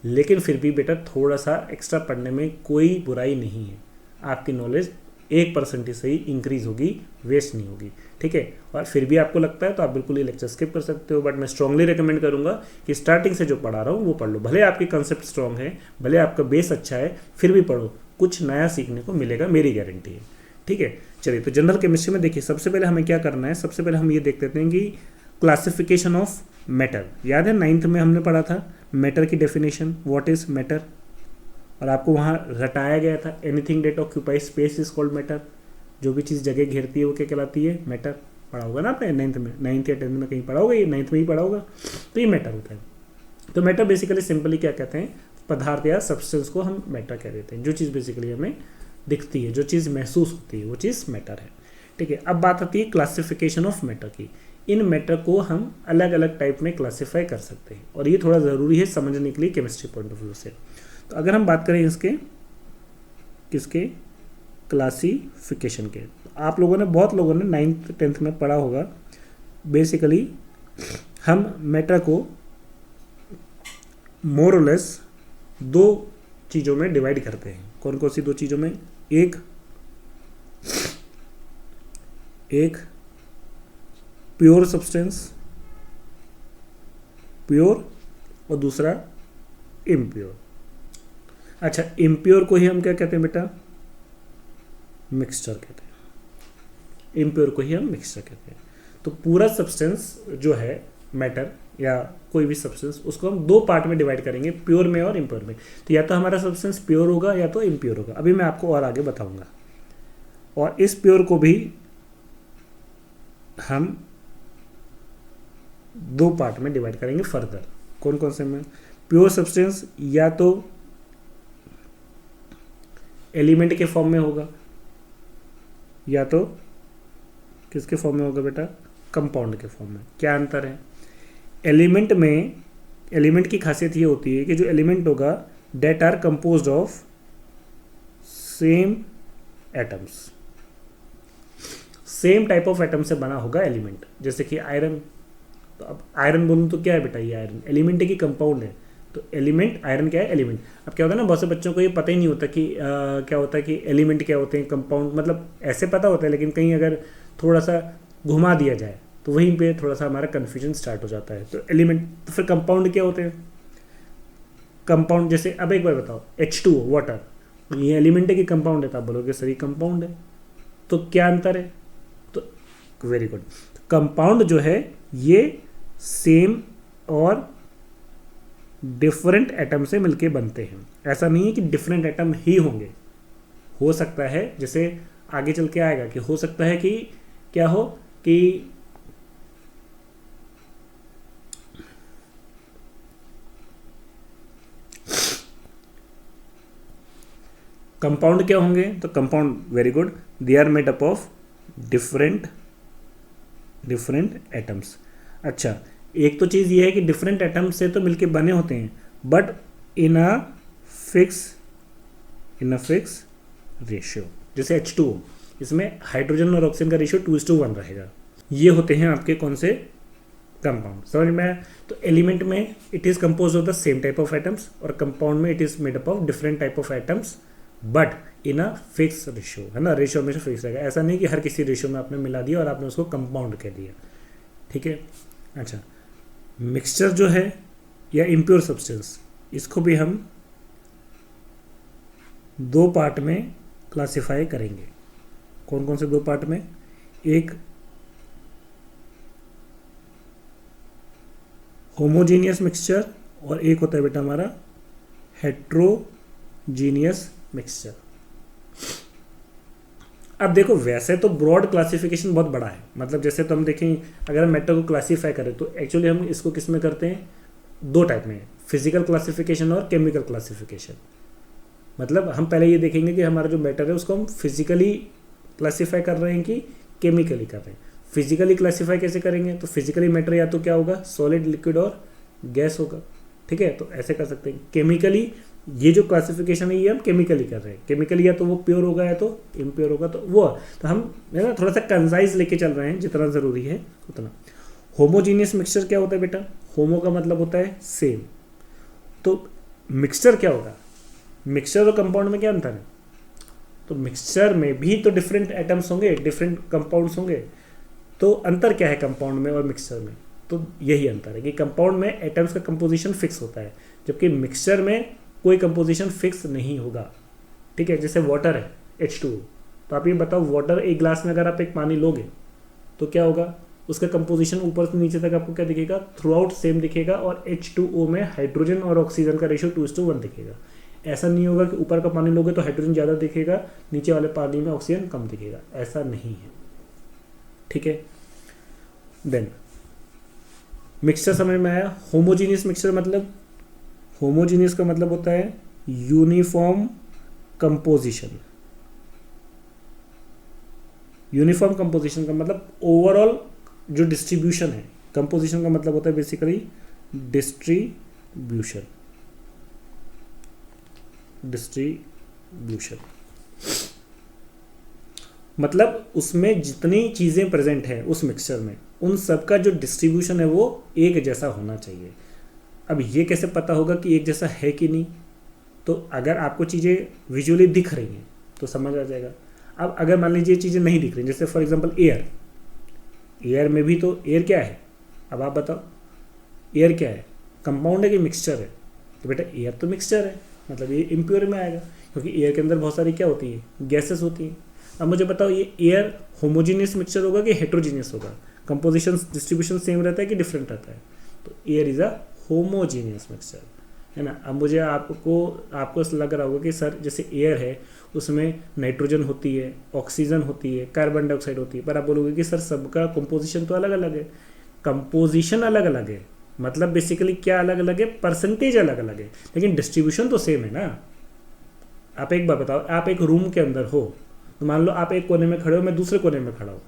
लेकिन फिर भी बेटा थोड़ा सा एक्स्ट्रा पढ़ने में कोई बुराई नहीं है। आपकी नॉलेज 1% ही सही इंक्रीज़ होगी, वेस्ट नहीं होगी, ठीक है। और फिर भी आपको लगता है तो आप बिल्कुल ये लेक्चर स्किप कर सकते हो, बट मैं स्ट्रांगली रिकमेंड करूंगा कि स्टार्टिंग से जो पढ़ा रहा हूँ वो पढ़ लो। भले आपकी कंसेप्ट स्ट्रांग है, भले आपका बेस अच्छा है, फिर भी पढ़ो, कुछ नया सीखने को मिलेगा, मेरी गारंटी है, ठीक है। चलिए तो जनरल केमिस्ट्री में देखिए सबसे पहले हमें क्या करना है, सबसे पहले हम ये देख लेते हैं कि क्लासिफिकेशन ऑफ मैटर। याद है 9th में हमने पढ़ा था मैटर की डेफिनेशन, व्हाट इज मैटर, और आपको वहाँ रटाया गया था anything that occupy space is called matter. जो भी चीज़ जगह घेरती है वो क्या कहलाती है, मैटर। पढ़ा होगा ना आपने 9th में, 9th या 10th में कहीं पढ़ा होगा, ये 9th में ही पढ़ा होगा। तो ये मैटर होता है। तो मैटर बेसिकली सिंपली क्या कहते हैं, पदार्थ या सब्सटेंस को हम मैटर कह देते हैं। जो चीज़ बेसिकली हमें दिखती है, जो चीज़ महसूस होती है, वो चीज़ मैटर है, ठीक है। अब बात आती है क्लासिफिकेशन ऑफ मैटर की। इन मैटर को हम अलग अलग टाइप में क्लासीफाई कर सकते हैं, और ये थोड़ा ज़रूरी है समझने के लिए केमिस्ट्री पॉइंट ऑफ व्यू से। तो अगर हम बात करें इसके, किसके, क्लासिफिकेशन के, तो आप लोगों ने, बहुत लोगों ने 9th-10th में पढ़ा होगा। बेसिकली हम मैटर को मोर और लेस 2 चीज़ों में डिवाइड करते हैं। कौन कौन सी 2 चीज़ों में, एक प्योर सब्सटेंस, प्योर, और दूसरा इम्प्योर। अच्छा, इम्प्योर को ही हम क्या कहते हैं बेटा, मिक्सचर कहते हैं। इम्प्योर को ही हम मिक्सचर कहते हैं। तो पूरा सब्सटेंस जो है, मैटर या कोई भी सब्सटेंस, उसको हम 2 पार्ट में डिवाइड करेंगे, प्योर में और इम्प्योर में। तो या तो हमारा सब्सटेंस प्योर होगा या तो इम्प्योर होगा। अभी मैं आपको और आगे बताऊंगा। और इस प्योर को भी हम 2 पार्ट में डिवाइड करेंगे फर्दर। कौन कौन से में, प्योर सब्सटेंस या तो एलिमेंट के फॉर्म में होगा या तो किसके फॉर्म में होगा बेटा, कंपाउंड के फॉर्म में। क्या अंतर है, एलिमेंट में, एलिमेंट की खासियत ये होती है कि जो एलिमेंट होगा that are composed of same atoms, same type of atom से बना होगा एलिमेंट। जैसे कि आयरन, तो अब आयरन बोलूँ तो क्या है बेटा, ये आयरन एलिमेंट है कि कंपाउंड है, तो एलिमेंट, आयरन क्या है, एलिमेंट। अब क्या होता है ना, बहुत से बच्चों को ये पता ही नहीं होता कि क्या होता है कि एलिमेंट क्या होते हैं, कंपाउंड, मतलब ऐसे पता होता है लेकिन कहीं अगर थोड़ा सा घुमा दिया जाए तो वहीं पे थोड़ा सा हमारा कन्फ्यूजन स्टार्ट हो जाता है। तो एलिमेंट, तो फिर कंपाउंड क्या होते हैं, कंपाउंड जैसे, अब एक बार बताओ H2O वाटर, ये एलिमेंट है कि कंपाउंड है, तो आप बोलोगे सर ये कंपाउंड है। तो क्या अंतर है, तो वेरी गुड, कंपाउंड जो है ये सेम और डिफरेंट एटम से मिलके बनते हैं। ऐसा नहीं है कि डिफरेंट एटम ही होंगे, हो सकता है जैसे आगे चल के आएगा कि हो सकता है कि क्या हो कि कंपाउंड क्या होंगे, तो compound, very good, they are made up of different atoms. अच्छा, एक तो चीज़ ये है कि डिफरेंट एटम्स से तो मिलके बने होते हैं, but in a fix ratio. जैसे H2O, इसमें हाइड्रोजन और ऑक्सीजन का रेशियो 2:1 रहेगा। ये होते हैं आपके कौन से, कंपाउंड। समझ में आया। तो एलिमेंट में it is compose of the same type of atoms, और कंपाउंड में it is made up of different type of atoms but in a fix ratio, है ना, रेशियो हमेशा फिक्स रहेगा। ऐसा नहीं कि हर किसी रेशियो में आपने मिला दिया और आपने उसको कंपाउंड कह दिया, ठीक है। अच्छा, मिक्सचर जो है या इम्प्योर सब्सटेंस, इसको भी हम दो पार्ट में क्लासिफाई करेंगे। कौन कौन से दो पार्ट में, एक होमोजीनियस मिक्सचर और एक होता है बेटा हमारा हेट्रोजीनियस मिक्सचर। अब देखो, वैसे तो ब्रॉड क्लासिफिकेशन बहुत बड़ा है, मतलब जैसे तो हम देखें, अगर हम मैटर को क्लासीफाई करें तो एक्चुअली हम इसको किस में करते हैं, दो टाइप में, फिजिकल क्लासिफिकेशन और केमिकल क्लासिफिकेशन। मतलब हम पहले ये देखेंगे कि हमारा जो मैटर है उसको हम फिजिकली क्लासीफाई कर रहे हैं कि केमिकली कर रहे हैं। फिजिकली क्लासीफाई कैसे करेंगे, तो फिजिकली मैटर या तो क्या होगा, सॉलिड, लिक्विड और गैस होगा, ठीक है, तो ऐसे कर सकते हैं। केमिकली, ये जो क्लासिफिकेशन है ये हम केमिकली कर रहे हैं, केमिकली या तो वो प्योर होगा या तो इम्प्योर होगा, तो वो, तो हम है ना थोड़ा सा कंसाइज लेके चल रहे हैं, जितना ज़रूरी है उतना। होमोजीनियस मिक्सचर क्या होता है बेटा, होमो का मतलब होता है सेम, तो मिक्सचर क्या होगा, मिक्सचर और कंपाउंड में क्या अंतर है, तो मिक्सचर में भी तो डिफरेंट एटम्स होंगे, डिफरेंट कंपाउंड्स होंगे, तो अंतर क्या है कंपाउंड में और मिक्सचर में, तो यही अंतर है कि कंपाउंड में एटम्स का कंपोजिशन फिक्स होता है, जबकि मिक्सचर में कोई कंपोजिशन फिक्स नहीं होगा, ठीक है। जैसे वाटर है H2O, तो आप ये बताओ, वाटर एक ग्लास में अगर आप एक पानी लोगे तो क्या होगा, उसका कंपोजिशन ऊपर से नीचे तक आपको क्या दिखेगा, थ्रू आउट सेम दिखेगा, और H2O में हाइड्रोजन और ऑक्सीजन का रेशियो 2:1 दिखेगा। ऐसा नहीं होगा कि ऊपर का पानी लोगे तो हाइड्रोजन ज़्यादा दिखेगा, नीचे वाले पानी में ऑक्सीजन कम दिखेगा, ऐसा नहीं है, ठीक है। देन मिक्सचर समझ में आया। होमोजीनियस मिक्सचर मतलब, होमोजीनियस का मतलब होता है यूनिफॉर्म कंपोजिशन। यूनिफॉर्म कंपोजिशन का मतलब ओवरऑल जो डिस्ट्रीब्यूशन है, कंपोजिशन का मतलब होता है बेसिकली डिस्ट्रीब्यूशन। मतलब उसमें जितनी चीज़ें प्रेजेंट है उस मिक्सचर में, उन सब का जो डिस्ट्रीब्यूशन है वो एक जैसा होना चाहिए। अब ये कैसे पता होगा कि एक जैसा है कि नहीं, तो अगर आपको चीज़ें विजुअली दिख रही हैं तो समझ आ जाएगा। अब अगर मान लीजिए चीज़ें नहीं दिख रही, जैसे फॉर एग्जांपल एयर, एयर में भी तो एयर क्या है, अब आप बताओ एयर क्या है, कंपाउंड है कि मिक्सचर है, तो बेटा एयर तो मिक्सचर है, मतलब ये इम्प्योर में आएगा, क्योंकि एयर के अंदर बहुत सारी क्या होती है, गैसेस होती हैं। अब मुझे बताओ ये एयर होमोजीनियस मिक्सचर होगा कि हेट्रोजीनियस होगा, कंपोजिशन डिस्ट्रीब्यूशन सेम रहता है कि डिफरेंट रहता है, तो air is a homogeneous mixture, है ना। अब मुझे आपको लग रहा होगा कि सर जैसे एयर है उसमें नाइट्रोजन होती है, ऑक्सीजन होती है, कार्बन डाइऑक्साइड होती है, पर आप बोलोगे कि सर सबका कंपोजिशन तो अलग अलग है। कंपोजिशन अलग अलग है, मतलब बेसिकली क्या अलग अलग है, परसेंटेज अलग अलग है, लेकिन डिस्ट्रीब्यूशन तो सेम है ना। आप एक बार बताओ, आप एक रूम के अंदर हो, तो मान लो आप एक कोने में खड़े हो, मैं दूसरे कोने में खड़ा हूँ,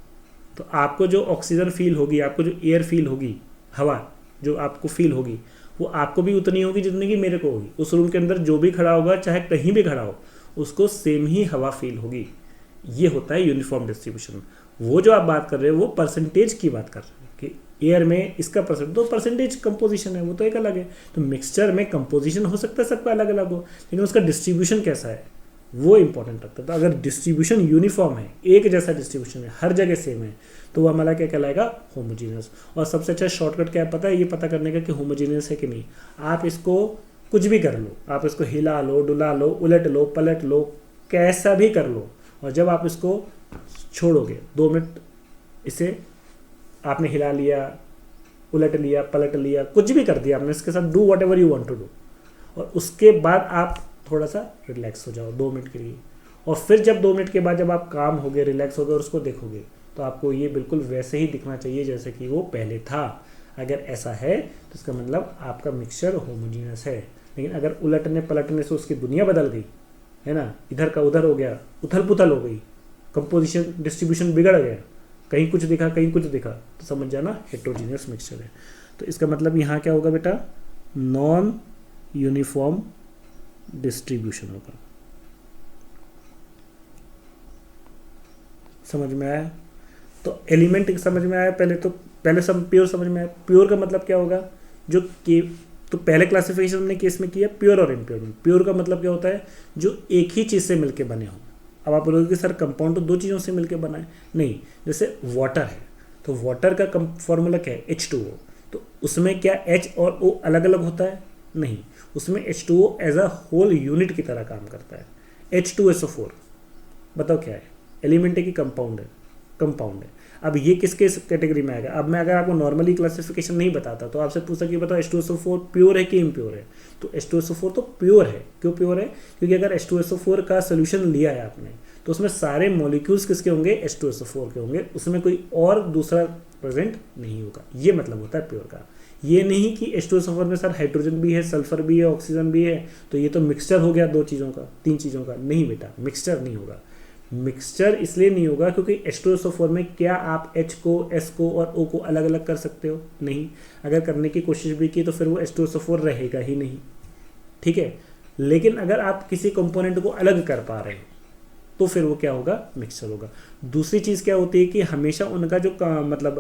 तो आपको जो ऑक्सीजन फील होगी, आपको जो एयर फील होगी, हवा जो आपको फील होगी, वो आपको भी उतनी होगी जितनी कि मेरे को होगी। उस रूम के अंदर जो भी खड़ा होगा, चाहे कहीं भी खड़ा हो, उसको सेम ही हवा फील होगी। ये होता है यूनिफॉर्म डिस्ट्रीब्यूशन। वो जो आप बात कर रहे हो वो परसेंटेज की बात कर रहे हो कि एयर में इसका परसेंट, तो परसेंटेज कंपोजिशन है, वो तो एक अलग है। तो मिक्सचर में कंपोजिशन हो सकता है सबका अलग अलग हो, लेकिन उसका डिस्ट्रीब्यूशन कैसा है वो इंपॉर्टेंट रखता है। तो अगर डिस्ट्रीब्यूशन यूनिफॉर्म है, एक जैसा डिस्ट्रीब्यूशन है, हर जगह सेम है, तो वह हमारा क्या कहलाएगा, होमोजीनियस। और सबसे अच्छा शॉर्टकट क्या है पता है, ये पता करने का कि होमोजीनियस है कि नहीं। आप इसको कुछ भी कर लो, आप इसको हिला लो, डुला लो, उलट लो, पलट लो, कैसा भी कर लो, और जब आप इसको छोड़ोगे 2 मिनट, इसे आपने हिला लिया, उलट लिया, पलट लिया, कुछ भी कर दिया आपने इसके साथ, do whatever you want to do, और उसके बाद आप थोड़ा सा रिलैक्स हो जाओ 2 मिनट के लिए। और फिर जब 2 मिनट के बाद जब आप काम हो गए, रिलैक्स हो गए और उसको देखोगे, तो आपको ये बिल्कुल वैसे ही दिखना चाहिए जैसे कि वो पहले था। अगर ऐसा है तो इसका मतलब आपका मिक्सचर होमोजीनियस है। लेकिन अगर उलटने पलटने से उसकी दुनिया बदल गई है ना, इधर का उधर हो गया, उथल पुथल हो गई, कंपोजिशन डिस्ट्रीब्यूशन बिगड़ गया, कहीं कुछ दिखा कहीं कुछ दिखा, तो समझ जाना हेट्रोजीनियस मिक्सचर है। तो इसका मतलब यहाँ क्या होगा बेटा, नॉन यूनिफॉर्म डिस्ट्रीब्यूशन होगा। समझ में आया? तो एलिमेंट समझ में आया पहले, तो पहले सब प्योर समझ में आया। प्योर का मतलब क्या होगा, जो के, तो पहले क्लासिफिकेशन हमने केस में किया प्योर और इम्प्योर में। प्योर का मतलब क्या होता है, जो एक ही चीज़ से मिलके बने हों। अब आप बोलोगे कि सर कंपाउंड तो 2 चीज़ों से मिलके बना है, नहीं। जैसे वाटर है, तो वाटर का फॉर्मूला क्या है, H2O। तो उसमें क्या H और O अलग अलग होता है, नहीं। उसमें H2O as a whole unit की तरह काम करता है। H2SO4 बताओ क्या है, एलिमेंट है कि कंपाउंड है, कंपाउंड है। अब ये किसके कैटेगरी में आएगा, अब मैं अगर आपको नॉर्मली क्लासिफिकेशन नहीं बताता तो आपसे पूछा कि बताओ H2SO4 प्योर है कि इम्प्योर है, तो H2SO4 तो प्योर है। क्यों प्योर है, क्योंकि अगर H2SO4 का सोल्यूशन लिया है आपने, तो उसमें सारे मॉलिक्यूल्स किसके होंगे, H2SO4 के होंगे, उसमें कोई और दूसरा प्रेजेंट नहीं होगा। ये मतलब होता है प्योर का। ये नहीं कि H2SO4 में सर हाइड्रोजन भी है, सल्फर भी है, ऑक्सीजन भी है, तो ये तो मिक्सचर हो गया 2 चीज़ों का, 3 चीज़ों का। नहीं बेटा, मिक्सचर नहीं होगा। मिक्सचर इसलिए नहीं होगा क्योंकि H2SO4 में क्या आप H को, S को और O को अलग अलग कर सकते हो, नहीं। अगर करने की कोशिश भी की तो फिर वो H2SO4 रहेगा ही नहीं, ठीक है। लेकिन अगर आप किसी कंपोनेंट को अलग कर पा रहे हो तो फिर वो क्या होगा, मिक्सचर होगा। दूसरी चीज़ क्या होती है कि हमेशा उनका जो मतलब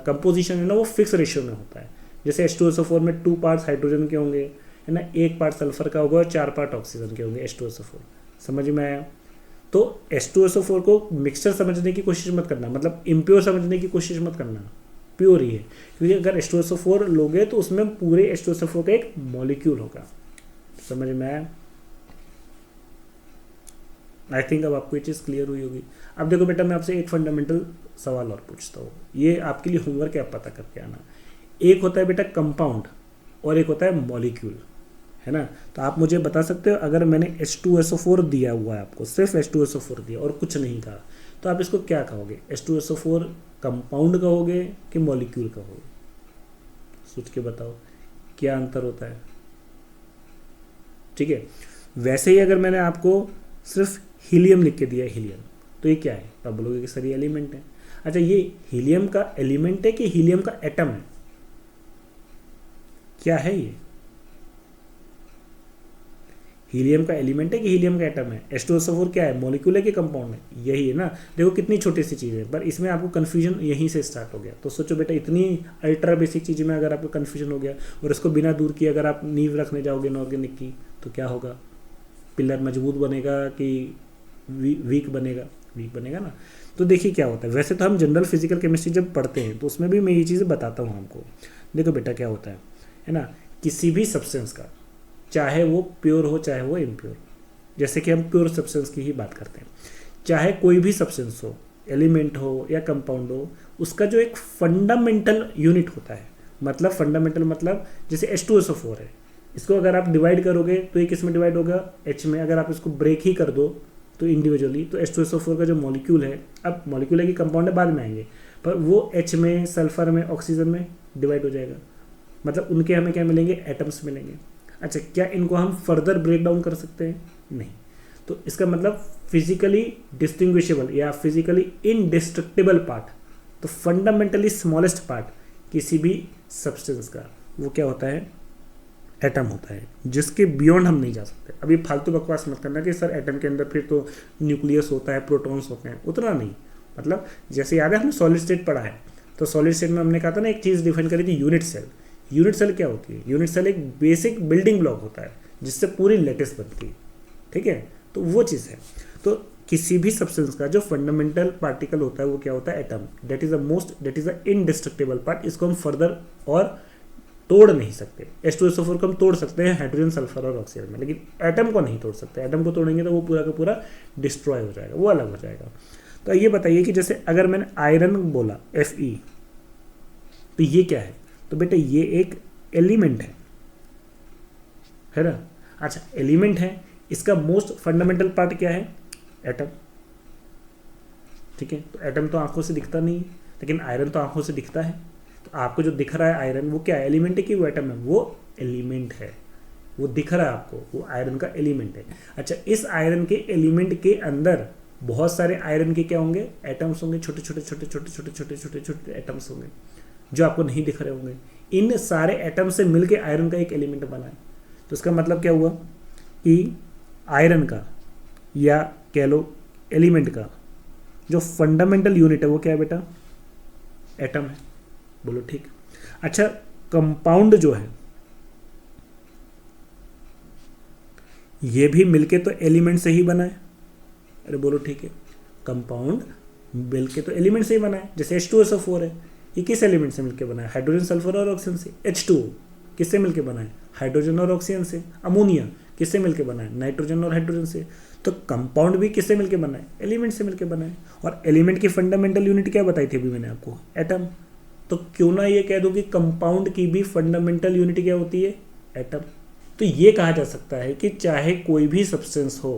कंपोजिशन है ना, वो फिक्स रेशियो में होता है। जैसे H2SO4 में 2 पार्ट्स हाइड्रोजन के होंगे, है ना, 1 पार्ट सल्फर का होगा और 4 पार्ट ऑक्सीजन के होंगे H2SO4। समझ में आया? तो H2SO4 को मिक्सचर समझने की कोशिश मत करना, मतलब इम्प्योर समझने की कोशिश मत करना, प्योर ही है। क्योंकि अगर H2SO4 लोगे तो उसमें पूरे H2SO4 का एक मॉलिक्यूल होगा। समझ में आया? आई थिंक अब आपको ये चीज़ क्लियर हुई होगी। अब देखो बेटा, मैं आपसे एक फंडामेंटल सवाल और पूछता हूँ, ये आपके लिए होमवर्क है, आप पता करके आना। एक होता है बेटा कंपाउंड और एक होता है मॉलिक्यूल, है ना। तो आप मुझे बता सकते हो, अगर मैंने H2SO4 दिया हुआ है आपको, सिर्फ H2SO4 दिया और कुछ नहीं कहा, तो आप इसको क्या कहोगे, H2SO4 कंपाउंड कहोगे कि मॉलिक्यूल कहोगे? सोच के बताओ क्या अंतर होता है, ठीक है। वैसे ही अगर मैंने आपको सिर्फ हीलियम लिख के दिया है, हीलियम, तो ये क्या है, तो आप बोलोगे कि सर ये एलिमेंट है। अच्छा, ये हीलियम का एलिमेंट है कि हीलियम का एटम है, क्या है ये? हीलियम का एलिमेंट है कि हीलियम का एटम है? H2SO4 क्या है, मॉलिक्यूल है कि कंपाउंड है? यही है ना। देखो कितनी छोटी सी चीज़ है, पर इसमें आपको कन्फ्यूजन यहीं से स्टार्ट हो गया। तो सोचो बेटा, इतनी अल्ट्रा बेसिक चीज़ में अगर आपको कन्फ्यूजन हो गया और इसको बिना दूर किए अगर आप नींव रखने जाओगे इनऑर्गेनिक की, तो क्या होगा, पिलर मजबूत बनेगा कि वीक बनेगा? वीक बनेगा ना। तो देखिए क्या होता है, वैसे तो हम जनरल फिजिकल केमिस्ट्री जब पढ़ते हैं तो उसमें भी मैं ये चीज़ें बताता हूँ हमको। देखो बेटा क्या होता है ना, किसी भी सब्सटेंस का, चाहे वो प्योर हो चाहे वो इम्प्योर, जैसे कि हम प्योर सब्सटेंस की ही बात करते हैं, चाहे कोई भी सब्सटेंस हो, एलिमेंट हो या कंपाउंड हो, उसका जो एक फंडामेंटल यूनिट होता है, मतलब फंडामेंटल मतलब जैसे H2SO4 है, इसको अगर आप डिवाइड करोगे तो ये किस में डिवाइड होगा, H में। अगर आप इसको ब्रेक ही कर दो तो इंडिविजुअली, तो H2SO4 का जो मॉलिक्यूल है, अब मॉलिक्यूल है कि कंपाउंड है बाद में आएंगे, पर वो H में, सल्फर में, ऑक्सीजन में डिवाइड हो जाएगा। मतलब उनके हमें क्या मिलेंगे, एटम्स मिलेंगे। अच्छा, क्या इनको हम फर्दर ब्रेक डाउन कर सकते हैं? नहीं। तो इसका मतलब फिजिकली डिस्टिंग्विशेबल या फिजिकली इनडिस्ट्रक्टिबल पार्ट, तो फंडामेंटली स्मॉलेस्ट पार्ट किसी भी सब्सटेंस का वो क्या होता है, एटम होता है, जिसके बियॉन्ड हम नहीं जा सकते। अभी फालतू बकवास मत करना कि सर एटम के अंदर फिर तो न्यूक्लियस होता है, प्रोटॉन्स होते हैं, उतना नहीं। मतलब जैसे याद है हमने सॉलिड स्टेट पढ़ा है, तो सॉलिड स्टेट में हमने कहा था ना एक चीज़ डिफाइन करी थी, यूनिट सेल। यूनिट सेल क्या होती है? यूनिट सेल एक बेसिक बिल्डिंग ब्लॉक होता है जिससे पूरी लेटेस्ट बनती है, ठीक है, तो वो चीज़ है। तो किसी भी सब्सटेंस का जो फंडामेंटल पार्टिकल होता है वो क्या होता है, atom. That is the indestructible part. इसको हम फर्दर और तोड़ नहीं सकते। H2SO4 को हम तोड़ सकते हैं हाइड्रोजन, सल्फर और ऑक्सीजन में, लेकिन एटम को नहीं तोड़ सकते। एटम को तोड़ेंगे तो वो पूरा का पूरा डिस्ट्रॉय हो जाएगा, वो अलग हो जाएगा। तो ये बताइए कि जैसे अगर मैंने आयरन बोला Fe, तो ये क्या है? तो बेटा ये एक एलिमेंट है ना। अच्छा एलिमेंट है, इसका मोस्ट फंडामेंटल पार्ट क्या है? एटम, ठीक है। तो एटम तो आंखों से दिखता नहीं है, लेकिन आयरन तो आंखों से दिखता है। तो आपको जो दिख रहा है आयरन, वो क्या है? एलिमेंट है कि वो एटम है? वो एलिमेंट है, वो दिख रहा है आपको, वो आयरन का एलिमेंट है। अच्छा इस आयरन के एलिमेंट के अंदर बहुत सारे आयरन के क्या होंगे? एटम्स होंगे, छोटे छोटे छोटे छोटे छोटे छोटे छोटे छोटे एटम्स होंगे जो आपको नहीं दिख रहे होंगे। इन सारे एटम से मिलकर आयरन का एक एलिमेंट बना है। तो इसका मतलब क्या हुआ कि आयरन का या कह लो एलिमेंट का जो फंडामेंटल यूनिट है वो क्या है बेटा? एटम है। बोलो ठीक। अच्छा कंपाउंड जो है ये भी मिलके तो एलिमेंट से ही बना है। अरे बोलो ठीक है, कंपाउंड मिलके तो एलिमेंट से ही बना है। जैसे H2SO4 है, ये किस एलिमेंट से मिलके बना है? हाइड्रोजन, सल्फर और ऑक्सीजन से। H2O किससे मिलके बना है? हाइड्रोजन और ऑक्सीजन से। अमोनिया किससे मिलके बना है? नाइट्रोजन और हाइड्रोजन से। तो कंपाउंड भी किससे मिलके बना है? एलिमेंट से मिलके बना है। और एलिमेंट की फंडामेंटल यूनिट क्या बताई थी अभी मैंने आपको? एटम। तो क्यों ना ये कह दो कि कंपाउंड की भी फंडामेंटल यूनिट क्या होती है? एटम। तो ये कहा जा सकता है कि चाहे कोई भी सब्सटेंस हो,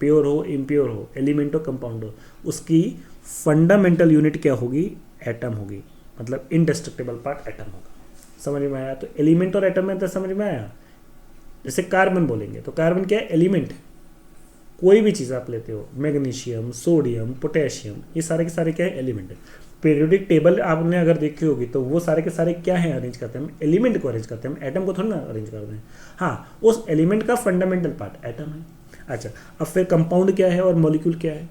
प्योर हो, इम्प्योर हो, एलिमेंट हो, कंपाउंड हो, उसकी फंडामेंटल यूनिट क्या होगी? एटम होगी। मतलब इनडिस्ट्रक्टिबल पार्ट एटम होगा। समझ में आया? तो एलिमेंट और एटम में तो समझ में आया। जैसे कार्बन बोलेंगे तो कार्बन क्या है? एलिमेंट है। कोई भी चीज़ आप लेते हो, मैग्नीशियम, सोडियम, पोटेशियम, ये सारे के सारे क्या है? एलिमेंट है। पीरियोडिक टेबल आपने अगर देखी होगी तो वो सारे के सारे क्या है? अरेंज करते हैं हम एलिमेंट को, अरेंज करते हैं हम एटम को थोड़ा ना अरेंज करते हैं। हाँ, उस एलिमेंट का फंडामेंटल पार्ट एटम है। अच्छा अब फिर कंपाउंड क्या है और मॉलिक्यूल क्या है?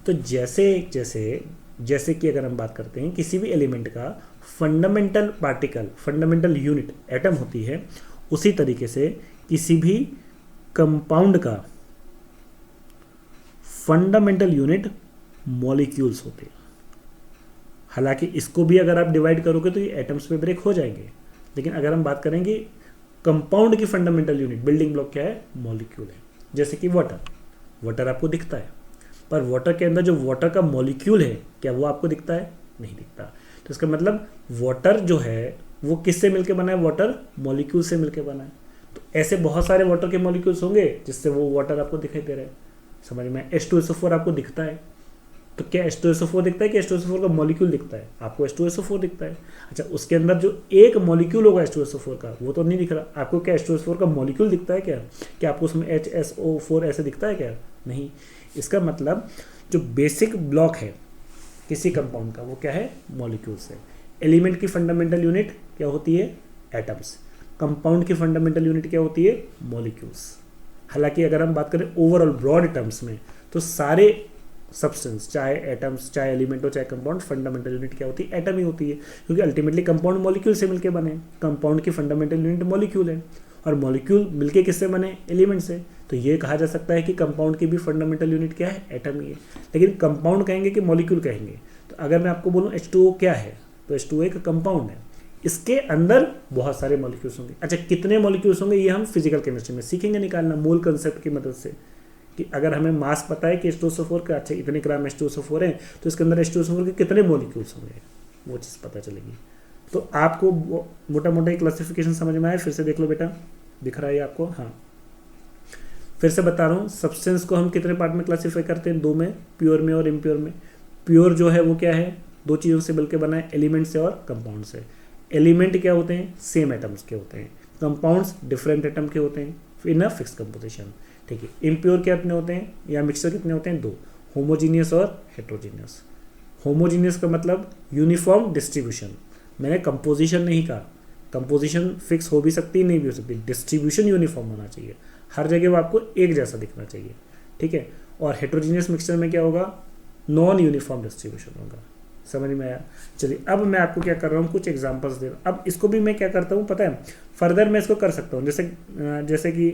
तो जैसे जैसे जैसे कि अगर हम बात करते हैं किसी भी एलिमेंट का fundamental particle, fundamental unit atom होती है, उसी तरीके से किसी भी कंपाउंड का फंडामेंटल यूनिट मॉलिक्यूल्स होते हैं। हालांकि इसको भी अगर आप डिवाइड करोगे तो ये एटम्स में ब्रेक हो जाएंगे, लेकिन अगर हम बात करेंगे कंपाउंड की फंडामेंटल यूनिट, बिल्डिंग ब्लॉक क्या है? मॉलिक्यूल है। जैसे कि वाटर, वाटर आपको दिखता है, पर वाटर के अंदर जो वाटर का मॉलिक्यूल है क्या वो आपको दिखता है? नहीं दिखता। तो इसका मतलब वाटर जो है वो किससे मिलकर बना है? वाटर मॉलिक्यूल से मिलकर बना है। तो ऐसे बहुत सारे वाटर के मॉलिक्यूल्स होंगे जिससे वो वाटर आपको दिखाई दे रहा है। समझ में? H2SO4 आपको दिखता है, तो क्या H2SO4 दिखता है कि H2SO4 का मॉलिक्यूल दिखता है? आपको H2SO4 दिखता है। अच्छा उसके अंदर जो एक मॉलिक्यूल होगा H2SO4 का वो तो नहीं दिख रहा आपको। क्या H2SO4 का मॉलिक्यूल दिखता है क्या? क्या आपको उसमें HSO4 ऐसे दिखता है क्या? नहीं। इसका मतलब जो बेसिक ब्लॉक है किसी कंपाउंड का वो क्या है? मॉलिक्यूल्स है। एलिमेंट की फंडामेंटल यूनिट क्या होती है? एटम्स। कंपाउंड की फंडामेंटल यूनिट क्या होती है? मॉलिक्यूल्स। हालांकि अगर हम बात करें ओवरऑल ब्रॉड टर्म्स में तो सारे सब्सटेंस, चाहे एटम्स, चाहे एलिमेंट हो, चाहे कंपाउंड, फंडामेंटल यूनिट क्या होती है? एटम ही होती है, क्योंकि अल्टीमेटली कंपाउंड मॉलिक्यूल से मिलके बने। कंपाउंड की फंडामेंटल यूनिट मॉलिक्यूल है, और मॉलिक्यूल मिलके किससे बने? एलिमेंट से। तो ये कहा जा सकता है कि कंपाउंड की भी फंडामेंटल यूनिट क्या है? एटम ही है। लेकिन कंपाउंड कहेंगे कि मॉलिक्यूल कहेंगे? तो अगर मैं आपको बोलूँ H2O क्या है, तो H2O एक कंपाउंड है, इसके अंदर बहुत सारे मॉलिक्यूल्स होंगे। अच्छा कितने मॉलिक्यूल्स होंगे ये हम फिजिकल केमिस्ट्री में सीखेंगे निकालना, मोल कंसेप्ट की मदद से, कि अगर हमें मास पता है कि H2SO4 का अच्छा इतने ग्राम H2SO4 है तो इसके अंदर H2SO4 के कितने मॉलिक्यूल्स होंगे वो चीज़ पता चलेगी। तो आपको मोटा मोटा एक क्लासिफिकेशन समझ में आया? फिर से देख लो बेटा, दिख रहा है आपको? हाँ फिर से बता रहा हूँ, सब्सटेंस को हम कितने पार्ट में क्लासीफाई करते हैं? दो में, प्योर में और इम्प्योर में। प्योर जो है वो क्या है? दो चीज़ों से मिलकर बना है, एलिमेंट से और कंपाउंड से। एलिमेंट क्या होते हैं? सेम एटम्स के होते हैं। कंपाउंड्स डिफरेंट एटम के होते हैं। इन अ फिक्स कंपोजिशन। ठीक है, इम्प्योर कितने होते हैं या मिक्सचर कितने होते हैं? 2, होमोजीनियस और हेट्रोजीनियस। होमोजीनियस का मतलब यूनिफॉर्म डिस्ट्रीब्यूशन, मैंने कंपोजिशन नहीं कहा, कंपोजिशन फिक्स हो भी सकती है नहीं भी हो सकती, डिस्ट्रीब्यूशन यूनिफॉर्म होना चाहिए, हर जगह वो आपको एक जैसा दिखना चाहिए। ठीक है, और हेट्रोजीनियस मिक्सचर में क्या होगा? नॉन यूनिफॉर्म डिस्ट्रीब्यूशन होगा। समझ में आया? चलिए अब मैं आपको क्या कर रहा हूँ, कुछ एग्जांपल्स दे रहा हूँ। अब इसको भी मैं क्या करता हूँ पता है, फर्दर मैं इसको कर सकता हूँ, जैसे कि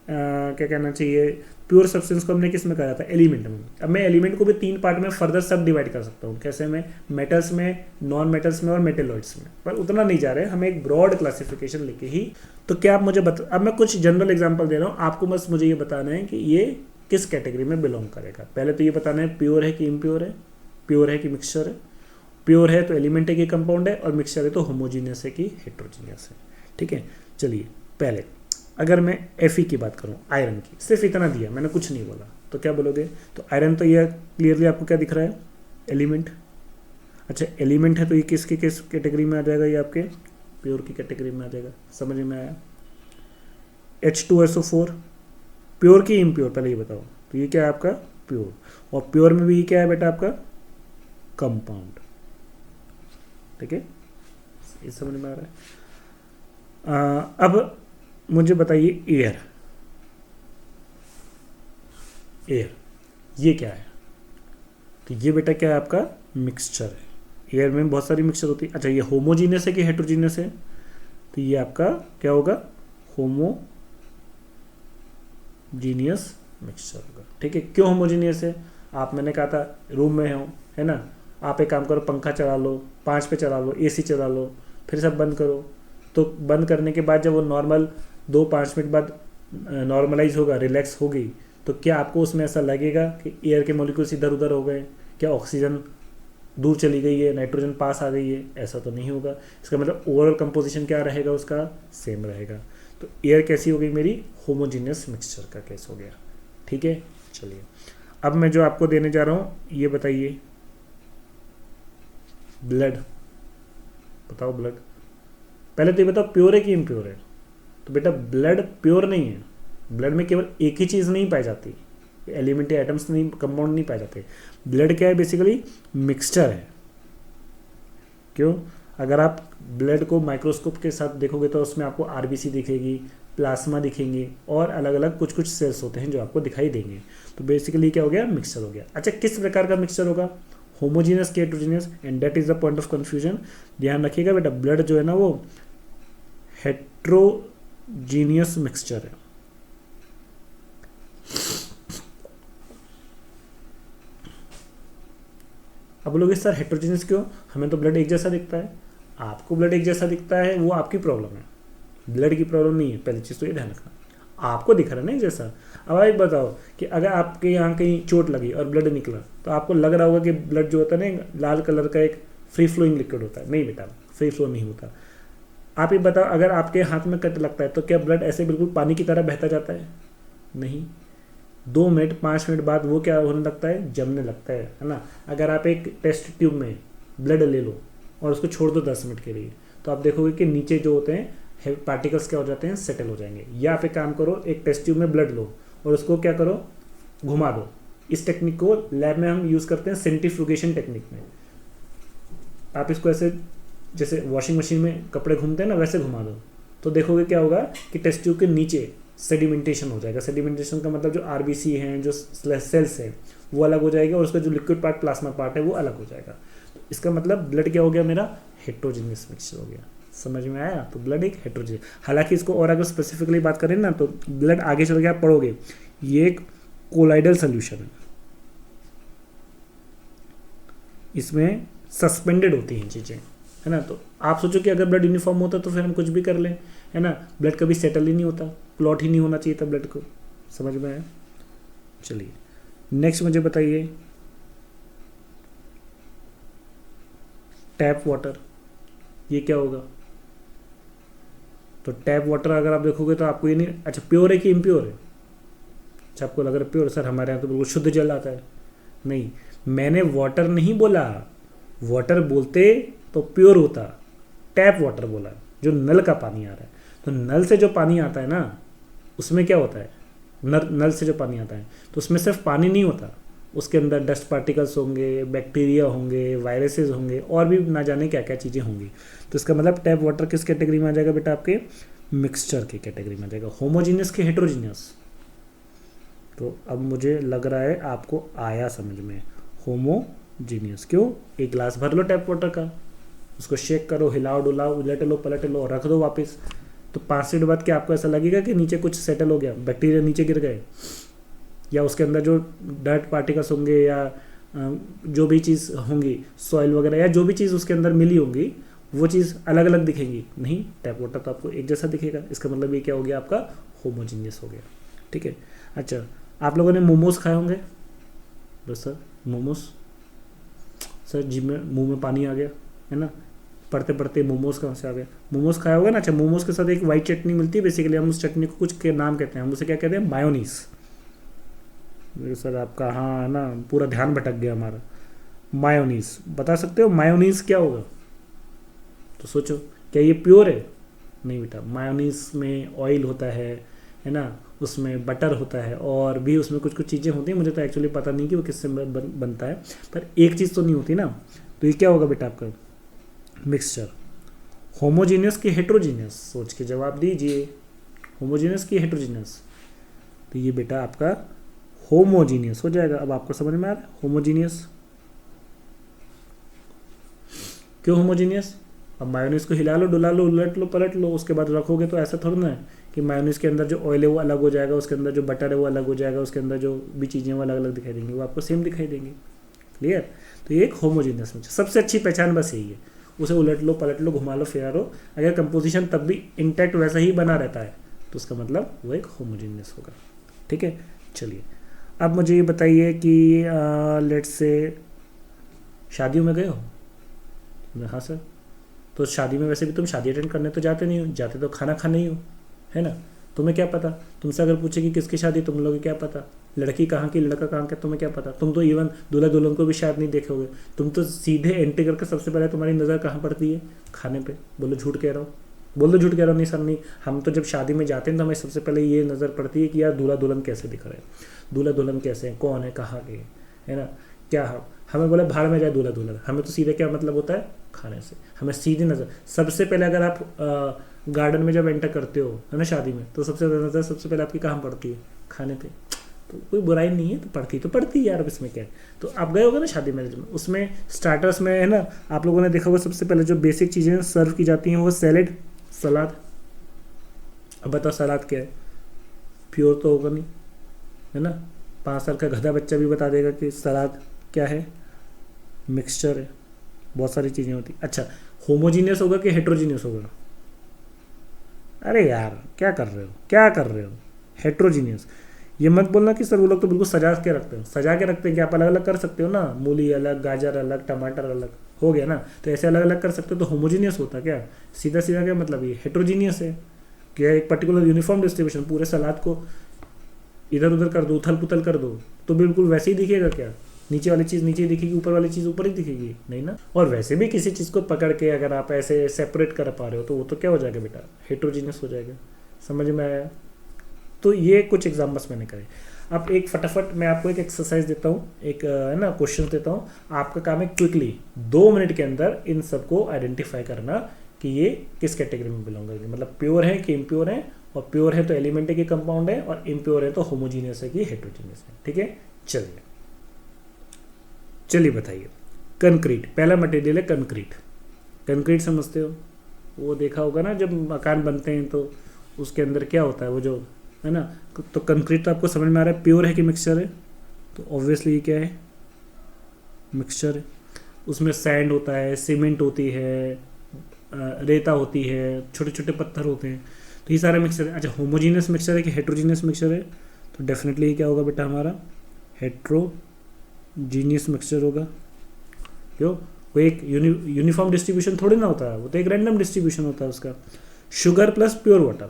क्या कहना चाहिए, प्योर सब्सटेंस को हमने किस में करा था? एलिमेंट में। अब मैं एलिमेंट को भी 3 पार्ट में फर्दर सब डिवाइड कर सकता हूँ। कैसे में? मेटल्स में, नॉन मेटल्स में और मेटेलॉइड्स में। पर उतना नहीं जा रहे हैं, हमें एक ब्रॉड क्लासिफिकेशन लेके ही। तो क्या आप मुझे अब मैं कुछ जनरल एग्जाम्पल दे रहा हूँ, आपको बस मुझे ये बताना है कि ये किस कैटेगरी में बिलोंग करेगा। पहले तो ये बताना है प्योर है कि इम्प्योर है, प्योर है कि मिक्सचर है, प्योर है तो एलिमेंट है कि कंपाउंड है, और मिक्सचर है तो होमोजीनियस है कि हेट्रोजीनियस है। ठीक है, चलिए पहले अगर मैं Fe की बात करूं, आयरन की, सिर्फ इतना दिया, मैंने कुछ नहीं बोला, तो क्या बोलोगे? तो आयरन तो ये क्लियरली आपको क्या दिख रहा है? एलिमेंट। अच्छा एलिमेंट है तो ये किसकी किस कैटेगरी में आ जाएगा? ये आपके प्योर की कैटेगरी में आ जाएगा। समझ में आया? H2SO4 प्योर की इम्प्योर, पहले ये बताओ। तो ये क्या है आपका? प्योर। और प्योर में भी ये क्या है बेटा? आपका कंपाउंड। ठीक है, ये समझ में आ रहा है? अब मुझे बताइए एयर, एयर ये क्या है? तो ये बेटा क्या है? आपका मिक्सचर है। एयर में बहुत सारी मिक्सचर होती है। अच्छा ये होमोजीनियस है कि हेट्रोजीनियस है? तो ये आपका क्या होगा? होमोजीनियस मिक्सचर होगा। ठीक है, क्यों होमोजीनियस है? आप, मैंने कहा था रूम में हो, है ना, आप एक काम करो, पंखा चला लो, 5 पे चला लो, एसी चला लो, फिर सब बंद करो। तो बंद करने के बाद जब वो नॉर्मल 2-5 मिनट बाद नॉर्मलाइज होगा, रिलैक्स होगी, तो क्या आपको उसमें ऐसा लगेगा कि एयर के मॉलिक्यूल्स इधर उधर हो गए? क्या ऑक्सीजन दूर चली गई है, नाइट्रोजन पास आ गई है? ऐसा तो नहीं होगा। इसका मतलब ओवरऑल कंपोजिशन क्या रहेगा? उसका सेम रहेगा। तो एयर कैसी हो गई मेरी? होमोजीनियस मिक्सचर का केस हो गया। ठीक है, चलिए अब मैं जो आपको देने जा रहा हूँ, ये बताइए ब्लड। बताओ ब्लड, पहले तो ये बताओ प्योर है कि इम्प्योर है? तो बेटा ब्लड प्योर नहीं है, ब्लड में केवल एक ही चीज़ नहीं पाई जाती, एलिमेंट्री एटम्स नहीं, कंपाउंड नहीं पाए जाते। ब्लड क्या है? बेसिकली मिक्सचर है। क्यों? अगर आप ब्लड को माइक्रोस्कोप के साथ देखोगे तो उसमें आपको आरबीसी दिखेगी, प्लाज्मा दिखेंगे, और अलग अलग कुछ कुछ सेल्स होते हैं जो आपको दिखाई देंगे। तो बेसिकली क्या हो गया? मिक्सचर हो गया। अच्छा किस प्रकार का मिक्सचर होगा? होमोजीनियस के heterogeneous, and that is the point of confusion. ध्यान रखिएगा बेटा, ब्लड जो है ना वो हेट्रोजीनियस मिक्सचर है। अब बोलोगे सर हेट्रोजीनियस क्यों? हमें तो ब्लड एक जैसा दिखता है। आपको ब्लड एक जैसा दिखता है वो आपकी प्रॉब्लम है, ब्लड की प्रॉब्लम नहीं है। पहली चीज़ तो ये ध्यान रखना, आपको दिख रहा है ना एक जैसा। अब आप बताओ कि अगर आपके यहाँ कहीं चोट लगी और ब्लड निकला, तो आपको लग रहा होगा कि ब्लड जो होता है ना लाल कलर का एक फ्री फ्लोइंग लिक्विड होता है। नहीं बेटा, फ्री फ्लो नहीं होता। आप ये बताओ, अगर आपके हाथ में कट लगता है तो क्या ब्लड ऐसे बिल्कुल पानी की तरह बहता जाता है? नहीं, 2 मिनट 5 मिनट बाद वो क्या होने लगता है? जमने लगता है ना। अगर आप एक टेस्ट ट्यूब में ब्लड ले लो और उसको छोड़ दो 10 मिनट के लिए, तो आप देखोगे कि नीचे जो होते हैं पार्टिकल्स क्या हो जाते हैं? सेटल हो जाएंगे। या आप एक काम करो, एक टेस्ट ट्यूब में ब्लड लो और उसको क्या करो? घुमा दो। इस टेक्निक को लैब में हम यूज़ करते हैं सेंट्रीफ्यूगेशन टेक्निक में। आप इसको ऐसे जैसे वॉशिंग मशीन में कपड़े घूमते हैं ना, वैसे घुमा दो, तो देखोगे क्या होगा कि टेस्ट ट्यूब के नीचे सेडिमेंटेशन हो जाएगा। सेडिमेंटेशन का मतलब जो आरबीसी हैं, जो सेल्स हैं, वो अलग हो जाएगा, और उसका जो लिक्विड पार्ट, प्लाज्मा पार्ट है, वो अलग हो जाएगा। तो इसका मतलब ब्लड क्या हो गया मेरा? हेट्रोजीनियस मिक्सचर हो गया। समझ में आया? तो ब्लड एक हेट्रोजीनियस, हालांकि इसको और अगर स्पेसिफिकली बात करें ना, तो ब्लड आगे चल के आप पढ़ोगे, ये एक कोलाइडल सोल्यूशन है, इसमें सस्पेंडेड होती हैं चीज़ें, है ना। तो आप सोचो कि अगर ब्लड यूनिफॉर्म होता तो फिर हम कुछ भी कर लें, है ना। ब्लड कभी सेटल ही नहीं होता, क्लॉट ही नहीं होना चाहिए था ब्लड को। समझ में आया? चलिए नेक्स्ट मुझे बताइए, टैप वाटर, ये क्या होगा? तो टैप वाटर अगर आप देखोगे तो आपको ये नहीं, अच्छा प्योर है कि इम्प्योर है? अच्छा आपको लग रहा है प्योर, सर हमारे यहाँ तो बिल्कुल शुद्ध जल आता है। नहीं, मैंने वाटर नहीं बोला, वाटर बोलते तो प्योर होता, टैप वाटर बोला, जो नल का पानी आ रहा है। तो नल से जो पानी आता है ना, उसमें क्या होता है, नल से जो पानी आता है, तो उसमें सिर्फ पानी नहीं होता, उसके अंदर डस्ट पार्टिकल्स होंगे, बैक्टीरिया होंगे, वायरसेस होंगे, और भी ना जाने क्या क्या चीज़ें होंगी। तो इसका मतलब टैप वाटर किस कैटेगरी में आ जाएगा बेटा, आपके मिक्सचर की कैटेगरी में आ जाएगा। होमोजीनियस की हेट्रोजीनियस, तो अब मुझे लग रहा है आपको आया समझ में। होमोजीनियस क्यों, एक गिलास भर लो टैप वाटर का, उसको शेक करो, हिलाओ डुलाओ, उलट लो पलट लो और रख दो वापस, तो 5 मिनट बाद क्या आपको ऐसा लगेगा कि नीचे कुछ सेटल हो गया, बैक्टीरिया नीचे गिर गए, या उसके अंदर जो डर्ट पार्टिकल्स होंगे या जो भी चीज़ होंगी, सॉइल वगैरह या जो भी चीज़ उसके अंदर मिली होंगी, वो चीज़ अलग अलग दिखेंगी? नहीं, टैप वाटर तो आपको एक जैसा दिखेगा। इसका मतलब ये क्या हो गया, आपका होमोजीनियस हो गया। ठीक है। अच्छा, आप लोगों ने मोमोज खाए होंगे? बस सर मोमोज, सर जी में मुंह में पानी आ गया है ना, पढ़ते पढ़ते मोमोज कहाँ से आ गया। मोमोज खाया होगा ना। अच्छा, मोमोज के साथ एक वाइट चटनी मिलती है, बेसिकली हम उस चटनी को कुछ के नाम कहते हैं, हम उसे क्या कहते हैं, मायोनीस। सर आपका हाँ है ना, पूरा ध्यान भटक गया हमारा। मायोनीस बता सकते हो, मायोनीस क्या होगा? तो सोचो, क्या ये प्योर है? नहीं बेटा, मायोनीस में ऑयल होता है ना, उसमें बटर होता है, और भी उसमें कुछ कुछ चीज़ें होती हैं, मुझे तो एक्चुअली पता नहीं कि वो किससे बनता है, पर एक चीज़ तो नहीं होती ना। तो ये क्या होगा बेटा आपका मिक्सचर। होमोजीनियस की हेट्रोजीनियस, सोच के जवाब दीजिए। होमोजीनियस की हेट्रोजीनियस, तो ये बेटा आपका होमोजीनियस हो जाएगा। अब आपको समझ में आ रहा है होमोजीनियस क्यों होमोजीनियस। अब मायोनीज को हिला लो डुला लो उलट लो पलट लो, उसके बाद रखोगे तो ऐसा थोड़ा ना है कि मायोनीज के अंदर जो ऑयल है वो अलग हो जाएगा, उसके अंदर जो बटर है वो अलग हो जाएगा, उसके अंदर जो भी चीज़ें वो अलग अलग दिखाई देंगी, वो आपको सेम दिखाई देंगी। क्लियर। तो ये एक होमोजीनियस मिक्सचर, सबसे अच्छी पहचान बस यही है, उसे उलट लो पलट लो घुमा लो फिरा लो, अगर कंपोजिशन तब भी इंटैक्ट वैसा ही बना रहता है तो उसका मतलब वो एक होमोजीनियस होगा। ठीक है। चलिए, अब मुझे ये बताइए कि लेट्स से शादियों में गए हो? हाँ सर। तो शादी में वैसे भी तुम शादी अटेंड करने तो जाते नहीं हो, जाते तो खाना खाने ही हो, है ना। तुम्हें क्या पता, तुमसे अगर पूछे कि किसकी शादी, तुम लोग क्या पता, लड़की कहाँ की लड़का कहाँ का, तुम्हें क्या पता। तुम तो इवन दूल्हा दुल्हन को भी शायद नहीं देखोगे, तुम तो सीधे एंट्री करके सबसे पहले तुम्हारी नज़र कहाँ पड़ती है, खाने पे। बोलो झूठ कह रहा हूँ, बोल दो झूठ कह रहा हूँ। नहीं सर नहीं, हम तो जब शादी में जाते हैं तो हमें सबसे पहले ये नज़र पड़ती है कि यार दूल्हा दुल्हन कैसे दिख रहे हैं, दूल्हा दुल्हन कैसे हैं, कौन है, कहाँ के, है ना। क्या हमें बोला भाड़ में जाए दूल्हा दुल्हन, हमें तो सीधे क्या मतलब होता है, खाने से। हमें सीधी नज़र सबसे पहले, अगर आप गार्डन में जब एंटर करते हो है ना शादी में, तो सबसे नज़र सबसे पहले आपकी कहाँ पड़ती है, खाने पे। तो कोई बुराई नहीं है, तो पड़ती है यार, अब इसमें क्या है। तो आप गए होगे ना शादी मैरिज में, उसमें स्टार्टर्स में है ना, आप लोगों ने देखा होगा सबसे पहले जो बेसिक चीज़ें सर्व की जाती हैं वो सैलेड, सलाद। अब बताओ सलाद क्या है, प्योर तो होगा नहीं, है ना। 5 साल का गधा बच्चा भी बता देगा कि सलाद क्या है, मिक्सचर है, बहुत सारी चीज़ें होती। अच्छा, होमोजीनियस होगा कि हेट्रोजीनियस होगा? अरे यार क्या कर रहे हो, क्या कर रहे हो, हेट्रोजीनियस। ये मत बोलना कि सर वो लोग तो बिल्कुल सजा के रखते हो, सजा के रखते हैं कि आप अलग अलग कर सकते हो ना, मूली अलग, गाजर अलग, टमाटर अलग, हो गया ना। तो ऐसे अलग अलग कर सकते हो, तो होमोजीनियस होता क्या, सीधा सीधा क्या मतलब, ये हेट्रोजीनियस है कि एक पर्टिकुलर यूनिफॉर्म डिस्ट्रीब्यूशन, पूरे सलाद को इधर उधर कर दो, उथल पुथल कर दो, तो बिल्कुल वैसे ही दिखेगा क्या, नीचे वाली चीज़ नीचे दिखेगी, ऊपर वाली चीज़ ऊपर ही दिखेगी, नहीं ना। और वैसे भी किसी चीज़ को पकड़ के अगर आप ऐसे सेपरेट कर पा रहे हो तो वो तो क्या हो जाएगा बेटा, हेट्रोजीनियस हो जाएगा। समझ में आया। तो ये कुछ एग्जाम्पल्स मैंने करे। अब एक फटाफट मैं आपको एक एक्सरसाइज देता हूँ, एक है ना क्वेश्चन देता हूँ, आपका काम है क्विकली 2 मिनट के अंदर इन सबको आइडेंटिफाई करना कि ये किस कैटेगरी में बिलोंग करेंगे, मतलब प्योर है कि इम्प्योर है, और प्योर है तो एलिमेंट है कि कंपाउंड है, और इम्प्योर है तो होमोजीनियस है कि हेट्रोजीनियस है। ठीक है। चलिए बताइए, कंक्रीट पहला मटेरियल है कंक्रीट। कंक्रीट समझते हो, वो देखा होगा ना जब मकान बनते हैं तो उसके अंदर क्या होता है, वो जो है ना। तो कंक्रीट तो आपको समझ में आ रहा है प्योर है कि मिक्सचर है, तो ऑब्वियसली ये क्या है, मिक्सचर है। उसमें सैंड होता है, सीमेंट होती है, रेता होती है, छोटे छोटे पत्थर होते हैं, तो ये सारा मिक्सचर है। अच्छा, होमोजीनियस मिक्सचर है कि हेट्रोजीनियस मिक्सचर है, तो डेफिनेटली क्या होगा बेटा हमारा हेट्रोजीनियस मिक्सचर होगा। क्यों, वो एक यूनिफॉर्म डिस्ट्रीब्यूशन थोड़ी ना होता है, वो तो एक रैंडम डिस्ट्रीब्यूशन होता है उसका। शुगर प्लस प्योर वाटर,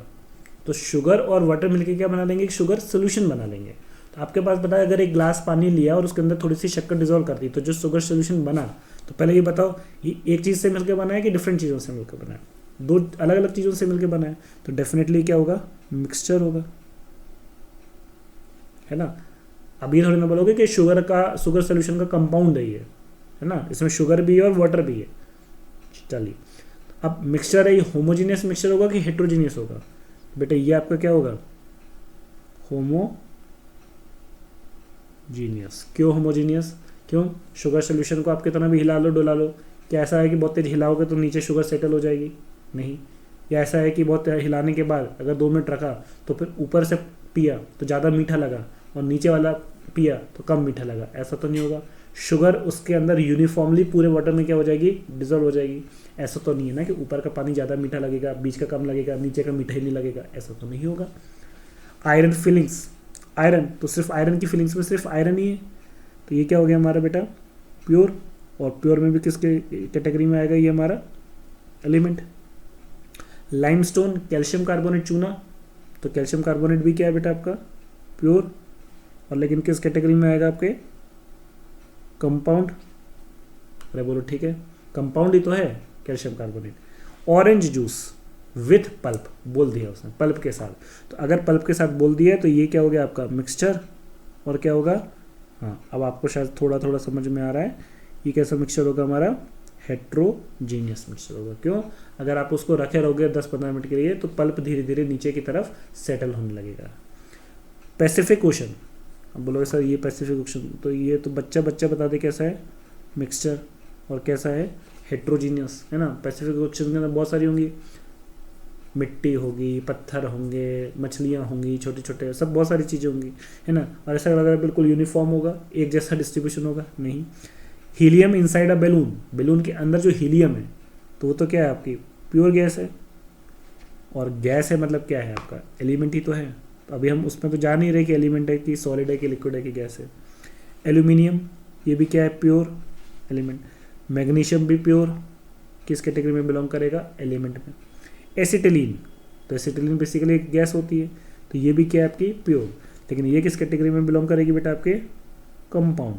तो शुगर और वाटर मिलके क्या बना लेंगे, एक शुगर सोल्यूशन बना लेंगे। तो आपके पास बताया अगर एक ग्लास पानी लिया और उसके अंदर थोड़ी सी शक्कर डिजोल्व कर दी, तो जो शुगर सोल्यूशन बना, तो पहले ये बताओ ये एक चीज़ से मिलकर बना है कि डिफरेंट चीज़ों से मिलकर बना है, 2 अलग अलग चीज़ों से मिलकर बना है, तो डेफिनेटली क्या होगा, मिक्सचर होगा। है ना। अब ये थोड़ी ना बोलोगे कि शुगर सोल्यूशन का कंपाउंड है ये, है ना, इसमें शुगर भी है और वाटर भी है। चलिए, अब मिक्सचर है, ये होमोजीनियस मिक्सचर होगा कि हेट्रोजीनियस होगा? बेटा ये आपका क्या होगा? होमोजीनियस। क्यों होमोजीनियस? क्यों? शुगर सोल्यूशन को आप कितना भी हिला लो डुला लो, क्या ऐसा है कि बहुत तेज हिलाओगे तो नीचे शुगर सेटल हो जाएगी? नहीं। या ऐसा है कि बहुत हिलाने के बाद अगर 2 मिनट रखा तो फिर ऊपर से पिया तो ज़्यादा मीठा लगा और नीचे वाला पिया तो कम मीठा लगा? ऐसा तो नहीं होगा। शुगर उसके अंदर यूनिफॉर्मली पूरे वाटर में क्या हो जाएगी? डिजोल्व हो जाएगी। ऐसा तो नहीं है ना कि ऊपर का पानी ज़्यादा मीठा लगेगा, बीच का कम लगेगा, नीचे का मीठा ही नहीं लगेगा, ऐसा तो नहीं होगा। आयरन फिलिंग्स, आयरन तो सिर्फ आयरन की फिलिंग्स में सिर्फ आयरन ही है, तो ये क्या हो गया हमारा बेटा? प्योर। और प्योर में भी किसके कैटेगरी में आएगा ये हमारा एलिमेंट? लाइमस्टोन, कैल्शियम कार्बोनेट चूना, तो कैल्शियम कार्बोनेट भी क्या है बेटा आपका? प्योर। और लेकिन किस कैटेगरी में आएगा आपके? कंपाउंड। अरे बोलो ठीक है, कंपाउंड ही तो है calcium carbonate. Orange juice with pulp बोल दिया उसने, पल्प के साथ, तो अगर पल्प के साथ बोल दिया तो ये क्या हो गया आपका? मिक्सचर। और क्या होगा? हाँ, अब आपको शायद थोड़ा थोड़ा समझ में आ रहा है, ये कैसा मिक्सचर होगा हमारा? हेट्रोजीनियस मिक्सचर होगा। क्यों? अगर आप उसको रखे रहोगे 10-15 मिनट के लिए तो पल्प धीरे धीरे नीचे की तरफ सेटल होने लगेगा। पैसिफिक ओशन, अब बोलोगे सर ये पैसिफिक ओशन, तो ये तो बच्चा बता दे कैसा है मिक्सचर और कैसा है हेट्रोजीनियस, है ना। पैसिफिक ओशन के अंदर बहुत सारी होंगी, मिट्टी होगी, पत्थर होंगे, मछलियाँ होंगी, छोटे छोटे सब बहुत सारी चीज़ें होंगी, है ना। और ऐसा लग रहा है बिल्कुल यूनिफॉर्म होगा, एक जैसा डिस्ट्रीब्यूशन होगा? नहीं। Helium inside a balloon, balloon के अंदर जो हीलियम है तो वो तो क्या है आपकी? प्योर गैस है। और गैस है मतलब क्या है आपका? एलिमेंट ही तो है। तो अभी हम उसमें तो जान नहीं रहे कि एलिमेंट है कि सॉलिड है कि लिक्विड है कि गैस है। एल्यूमिनियम, ये भी क्या है? Pure element. मैग्नीशियम भी प्योर, किस कैटेगरी में बिलोंग करेगा? एलिमेंट में। एसिटिलीन, तो एसिटिलीन बेसिकली एक गैस होती है, तो ये भी क्या है आपकी? प्योर। लेकिन ये किस कैटेगरी में बिलोंग करेगी बेटा? आपके कंपाउंड।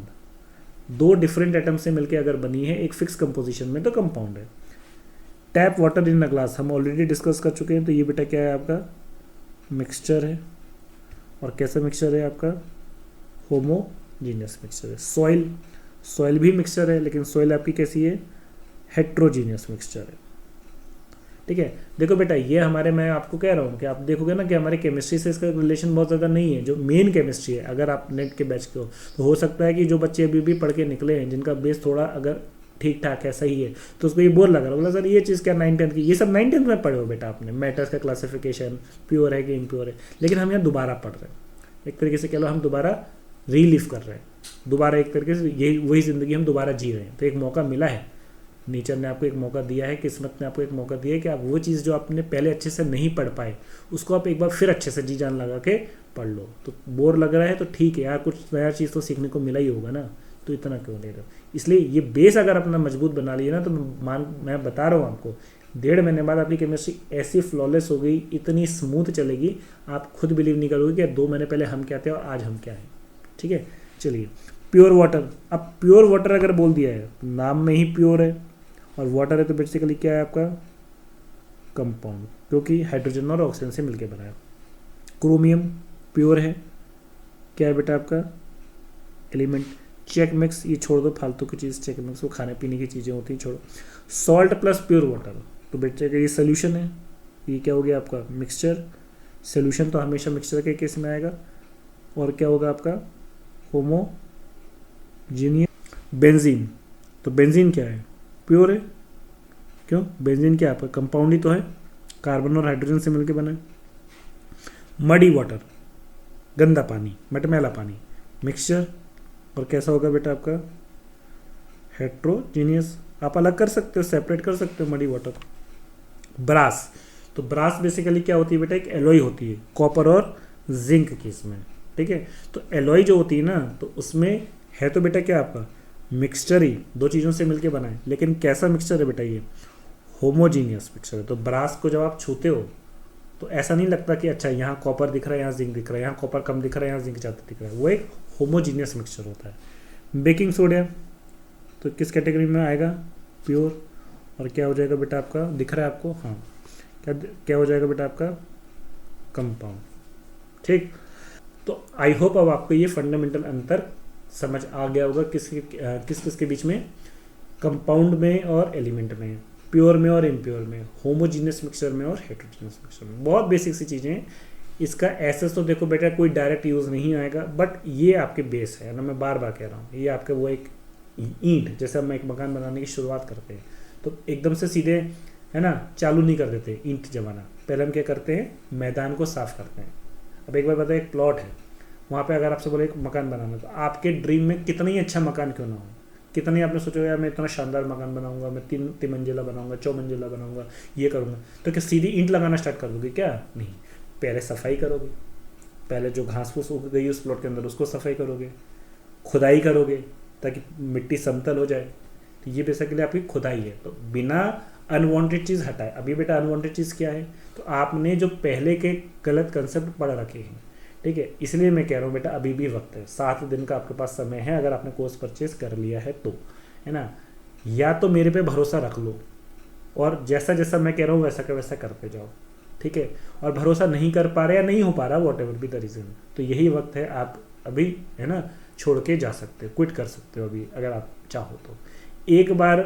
2 डिफरेंट एटम से मिलकर अगर बनी है एक फिक्स कंपोजिशन में तो कंपाउंड है। Tap water in a glass हम ऑलरेडी डिस्कस कर चुके हैं, तो ये बेटा क्या है आपका? मिक्सचर है। और कैसा मिक्सचर है आपका? होमोजीनियस मिक्सचर है। सॉइल, सॉइल भी मिक्सचर है, लेकिन सॉइल आपकी कैसी है? हेट्रोजीनियस मिक्सचर है। ठीक है, देखो बेटा ये हमारे, मैं आपको कह रहा हूँ कि आप देखोगे ना कि हमारे केमिस्ट्री से इसका रिलेशन बहुत ज़्यादा नहीं है। जो मेन केमिस्ट्री है, अगर आप नेट के बैच के हो तो हो सकता है कि जो बच्चे अभी भी पढ़ के निकले हैं, जिनका बेस थोड़ा अगर ठीक ठाक है, सही है, तो उसको ये बोर लग रहा होगा, सर ये चीज़ क्या 9th-10th की, ये सब 9th-10th में पढ़े हो बेटा आपने, मैटर्स का क्लासिफिकेशन, प्योर है कि इम्प्योर है। लेकिन हम यहाँ दोबारा पढ़ रहे हैं, एक तरीके से कह लो हम दोबारा रीलिव कर रहे हैं, दोबारा एक तरीके से यही वही ज़िंदगी हम दोबारा जी रहे हैं। तो एक मौका मिला है, नेचर ने आपको एक मौका दिया है, किस्मत ने आपको एक मौका दिया है कि आप वो चीज़ जो आपने पहले अच्छे से नहीं पढ़ पाए उसको आप एक बार फिर अच्छे से जी जान लगा के पढ़ लो। तो बोर लग रहा है तो ठीक है यार, कुछ नया चीज़ तो सीखने को मिला ही होगा ना, तो इतना क्यों ले रहे हो। इसलिए ये बेस अगर अपना मजबूत बना लिया ना, तो मैं बता रहा हूँ आपको 1.5 महीने बाद आपकी केमिस्ट्री ऐसी फ्लॉलेस हो गई, इतनी स्मूथ चलेगी, आप खुद बिलीव नहीं करोगे कि 2 महीने पहले हम क्या थे और आज हम क्या हैं। ठीक है, चलिए प्योर वाटर। अब प्योर वाटर अगर बोल दिया है, नाम में ही प्योर है और वाटर है, तो बेसिकली क्या है आपका? कंपाउंड, क्योंकि हाइड्रोजन और ऑक्सीजन से मिलकर बना है। क्रोमियम प्योर है, क्या है बेटा आपका? एलिमेंट। चेक मिक्स ये छोड़ दो, फालतू की चीज़, चेक मिक्स वो खाने पीने की चीज़ें होती हैं, छोड़ो। सॉल्ट प्लस प्योर वाटर, तो बेटा ये सोल्यूशन है, ये क्या हो गया आपका? मिक्सचर। सोल्यूशन तो हमेशा मिक्सचर के केस में आएगा। और क्या होगा आपका? होमोजीनियस। बेंजीन, तो बेंजीन क्या है? प्योर है। क्यों? बेंजीन क्या है आपका? कंपाउंड ही तो है, कार्बन और हाइड्रोजन से मिलकर बना है। मडी वाटर, गंदा पानी, मटमैला पानी, मिक्सचर। और कैसा होगा बेटा आपका? हेट्रोजीनियस। आप अलग कर सकते हो, सेपरेट कर सकते हो मडी वाटर। ब्रास, तो ब्रास बेसिकली क्या होती है बेटा? एक एलॉय होती है, कॉपर और जिंक की इसमें। ठीक है, तो एलॉय जो होती है ना, तो उसमें है तो बेटा क्या आपका? मिक्सचर ही, 2 चीज़ों से मिलके बना है। लेकिन कैसा मिक्सचर है बेटा? ये होमोजीनियस मिक्सचर है। तो ब्रास को जब आप छूते हो तो ऐसा नहीं लगता कि अच्छा यहाँ कॉपर दिख रहा है, यहाँ जिंक दिख रहा है, यहाँ कॉपर कम दिख रहा है, यहाँ जिंक ज़्यादा दिख रहा है। वो एक होमोजीनियस मिक्सचर होता है। बेकिंग सोडा, तो किस कैटेगरी में आएगा? प्योर। और क्या हो जाएगा बेटा आपका? दिख रहा है आपको? हाँ, क्या हो जाएगा बेटा आपका? कंपाउंड। ठीक, तो आई होप अब आपको ये फंडामेंटल अंतर समझ आ गया होगा किस किस के बीच में, कंपाउंड में और एलिमेंट में, प्योर में और इम्प्योर में, होमोजीनियस मिक्सचर में और हेटेरोजीनियस मिक्सचर में। बहुत बेसिक सी चीज़ें हैं। इसका ऐसे तो देखो बेटा कोई डायरेक्ट यूज़ नहीं आएगा, बट ये आपके बेस है ना, मैं बार बार कह रहा हूँ, ये आपका वो एक ईंट, जैसे हम एक मकान बनाने की शुरुआत करते हैं तो एकदम से सीधे है ना चालू नहीं कर देते ईंट जमाना, पहले हम क्या करते हैं, मैदान को साफ करते हैं। अब एक बार बताए, एक प्लॉट है, वहाँ पे अगर आपसे बोले एक मकान बनाना, तो आपके ड्रीम में कितना ही अच्छा मकान क्यों ना हो, कितना ही आपने सोचा यार मैं इतना शानदार मकान बनाऊंगा, मैं तीन मंजिला बनाऊंगा, 4 मंजिला बनाऊंगा, ये करूंगा, तो क्या सीधी ईंट लगाना स्टार्ट कर दोगे क्या? नहीं, पहले सफाई करोगे, पहले जो घास फूस उग गई उस प्लॉट के अंदर उसको सफाई करोगे, खुदाई करोगे ताकि मिट्टी समतल हो जाए। तो ये बेसिकली आपकी खुदाई है। तो बिना अनवांटेड चीज़ हटाए, अभी बेटा अनवांटेड चीज़ क्या है, तो आपने जो पहले के गलत कंसेप्ट पढ़ रखे हैं, ठीक है, इसलिए मैं कह रहा हूँ बेटा अभी भी वक्त है, 7 दिन का आपके पास समय है अगर आपने कोर्स परचेज कर लिया है तो, है ना। या तो मेरे पे भरोसा रख लो और जैसा जैसा मैं कह रहा हूँ वैसा का वैसा करते जाओ, ठीक है। और भरोसा नहीं कर पा रहे या नहीं हो पा रहा, what ever be the reason, तो यही वक्त है, आप अभी है ना छोड़ के जा सकते हो, क्विट कर सकते हो अभी अगर आप चाहो तो। एक बार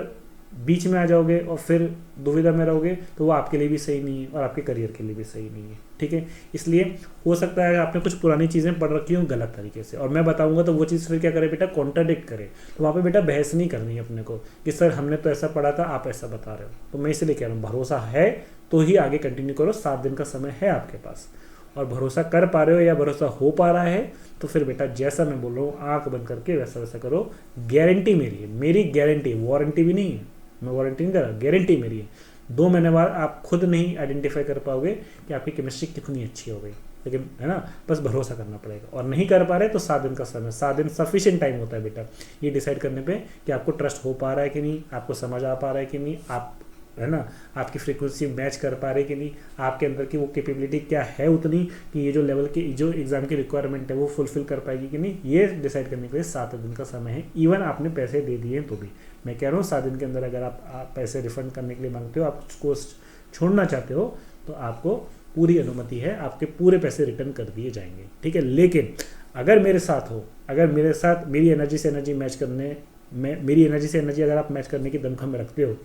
बीच में आ जाओगे और फिर दुविधा में रहोगे तो वो आपके लिए भी सही नहीं है और आपके करियर के लिए भी सही नहीं है, ठीक है। इसलिए हो सकता है आपने कुछ पुरानी चीज़ें पढ़ रखी हों गलत तरीके से, और मैं बताऊंगा तो वो चीज़ फिर क्या करे बेटा, कॉन्ट्राडिक्ट करे, तो वहाँ पे बेटा बहस नहीं करनी है अपने को कि सर हमने तो ऐसा पढ़ा था, आप ऐसा बता रहे हो। तो मैं इसलिए कह रहा हूँ भरोसा है तो ही आगे कंटिन्यू करो, 7 दिन का समय है आपके पास, और भरोसा कर पा रहे हो या भरोसा हो पा रहा है तो फिर बेटा जैसा मैं बोल रहा हूँ आँख बंद करके वैसा वैसा करो। गारंटी मेरी है, मेरी गारंटी, वारंटी भी नहीं है, मैं वारंटी नहीं दे रहा, गारंटी मेरी है। 2 महीने बाद आप खुद नहीं आइडेंटिफाई कर पाओगे कि आपकी केमिस्ट्री कितनी अच्छी हो गई, लेकिन है ना बस भरोसा करना पड़ेगा। और नहीं कर पा रहे तो 7 दिन का समय, 7 दिन सफिशिएंट टाइम होता है बेटा ये डिसाइड करने पे कि आपको ट्रस्ट हो पा रहा है कि नहीं, आपको समझ आ पा रहा है कि नहीं, आप है ना आपकी फ्रीक्वेंसी मैच कर पा रहे कि नहीं, आपके अंदर की वो कैपेबिलिटी क्या है उतनी कि ये जो लेवल की जो एग्जाम की रिक्वायरमेंट है वो फुलफिल कर पाएगी कि नहीं, ये डिसाइड करने के लिए 7 दिन का समय है। इवन आपने पैसे दे दिए तो भी मैं कह रहा हूँ 7 दिन के अंदर अगर आप पैसे रिफंड करने के लिए मांगते हो, आप कोर्स छोड़ना चाहते हो तो आपको पूरी अनुमति है, आपके पूरे पैसे रिटर्न कर दिए जाएंगे, ठीक है। लेकिन अगर मेरे साथ हो, अगर मेरे साथ मेरी एनर्जी से एनर्जी मैच करने में, मेरी एनर्जी से एनर्जी अगर आप मैच करने की दमखम में रखते हो,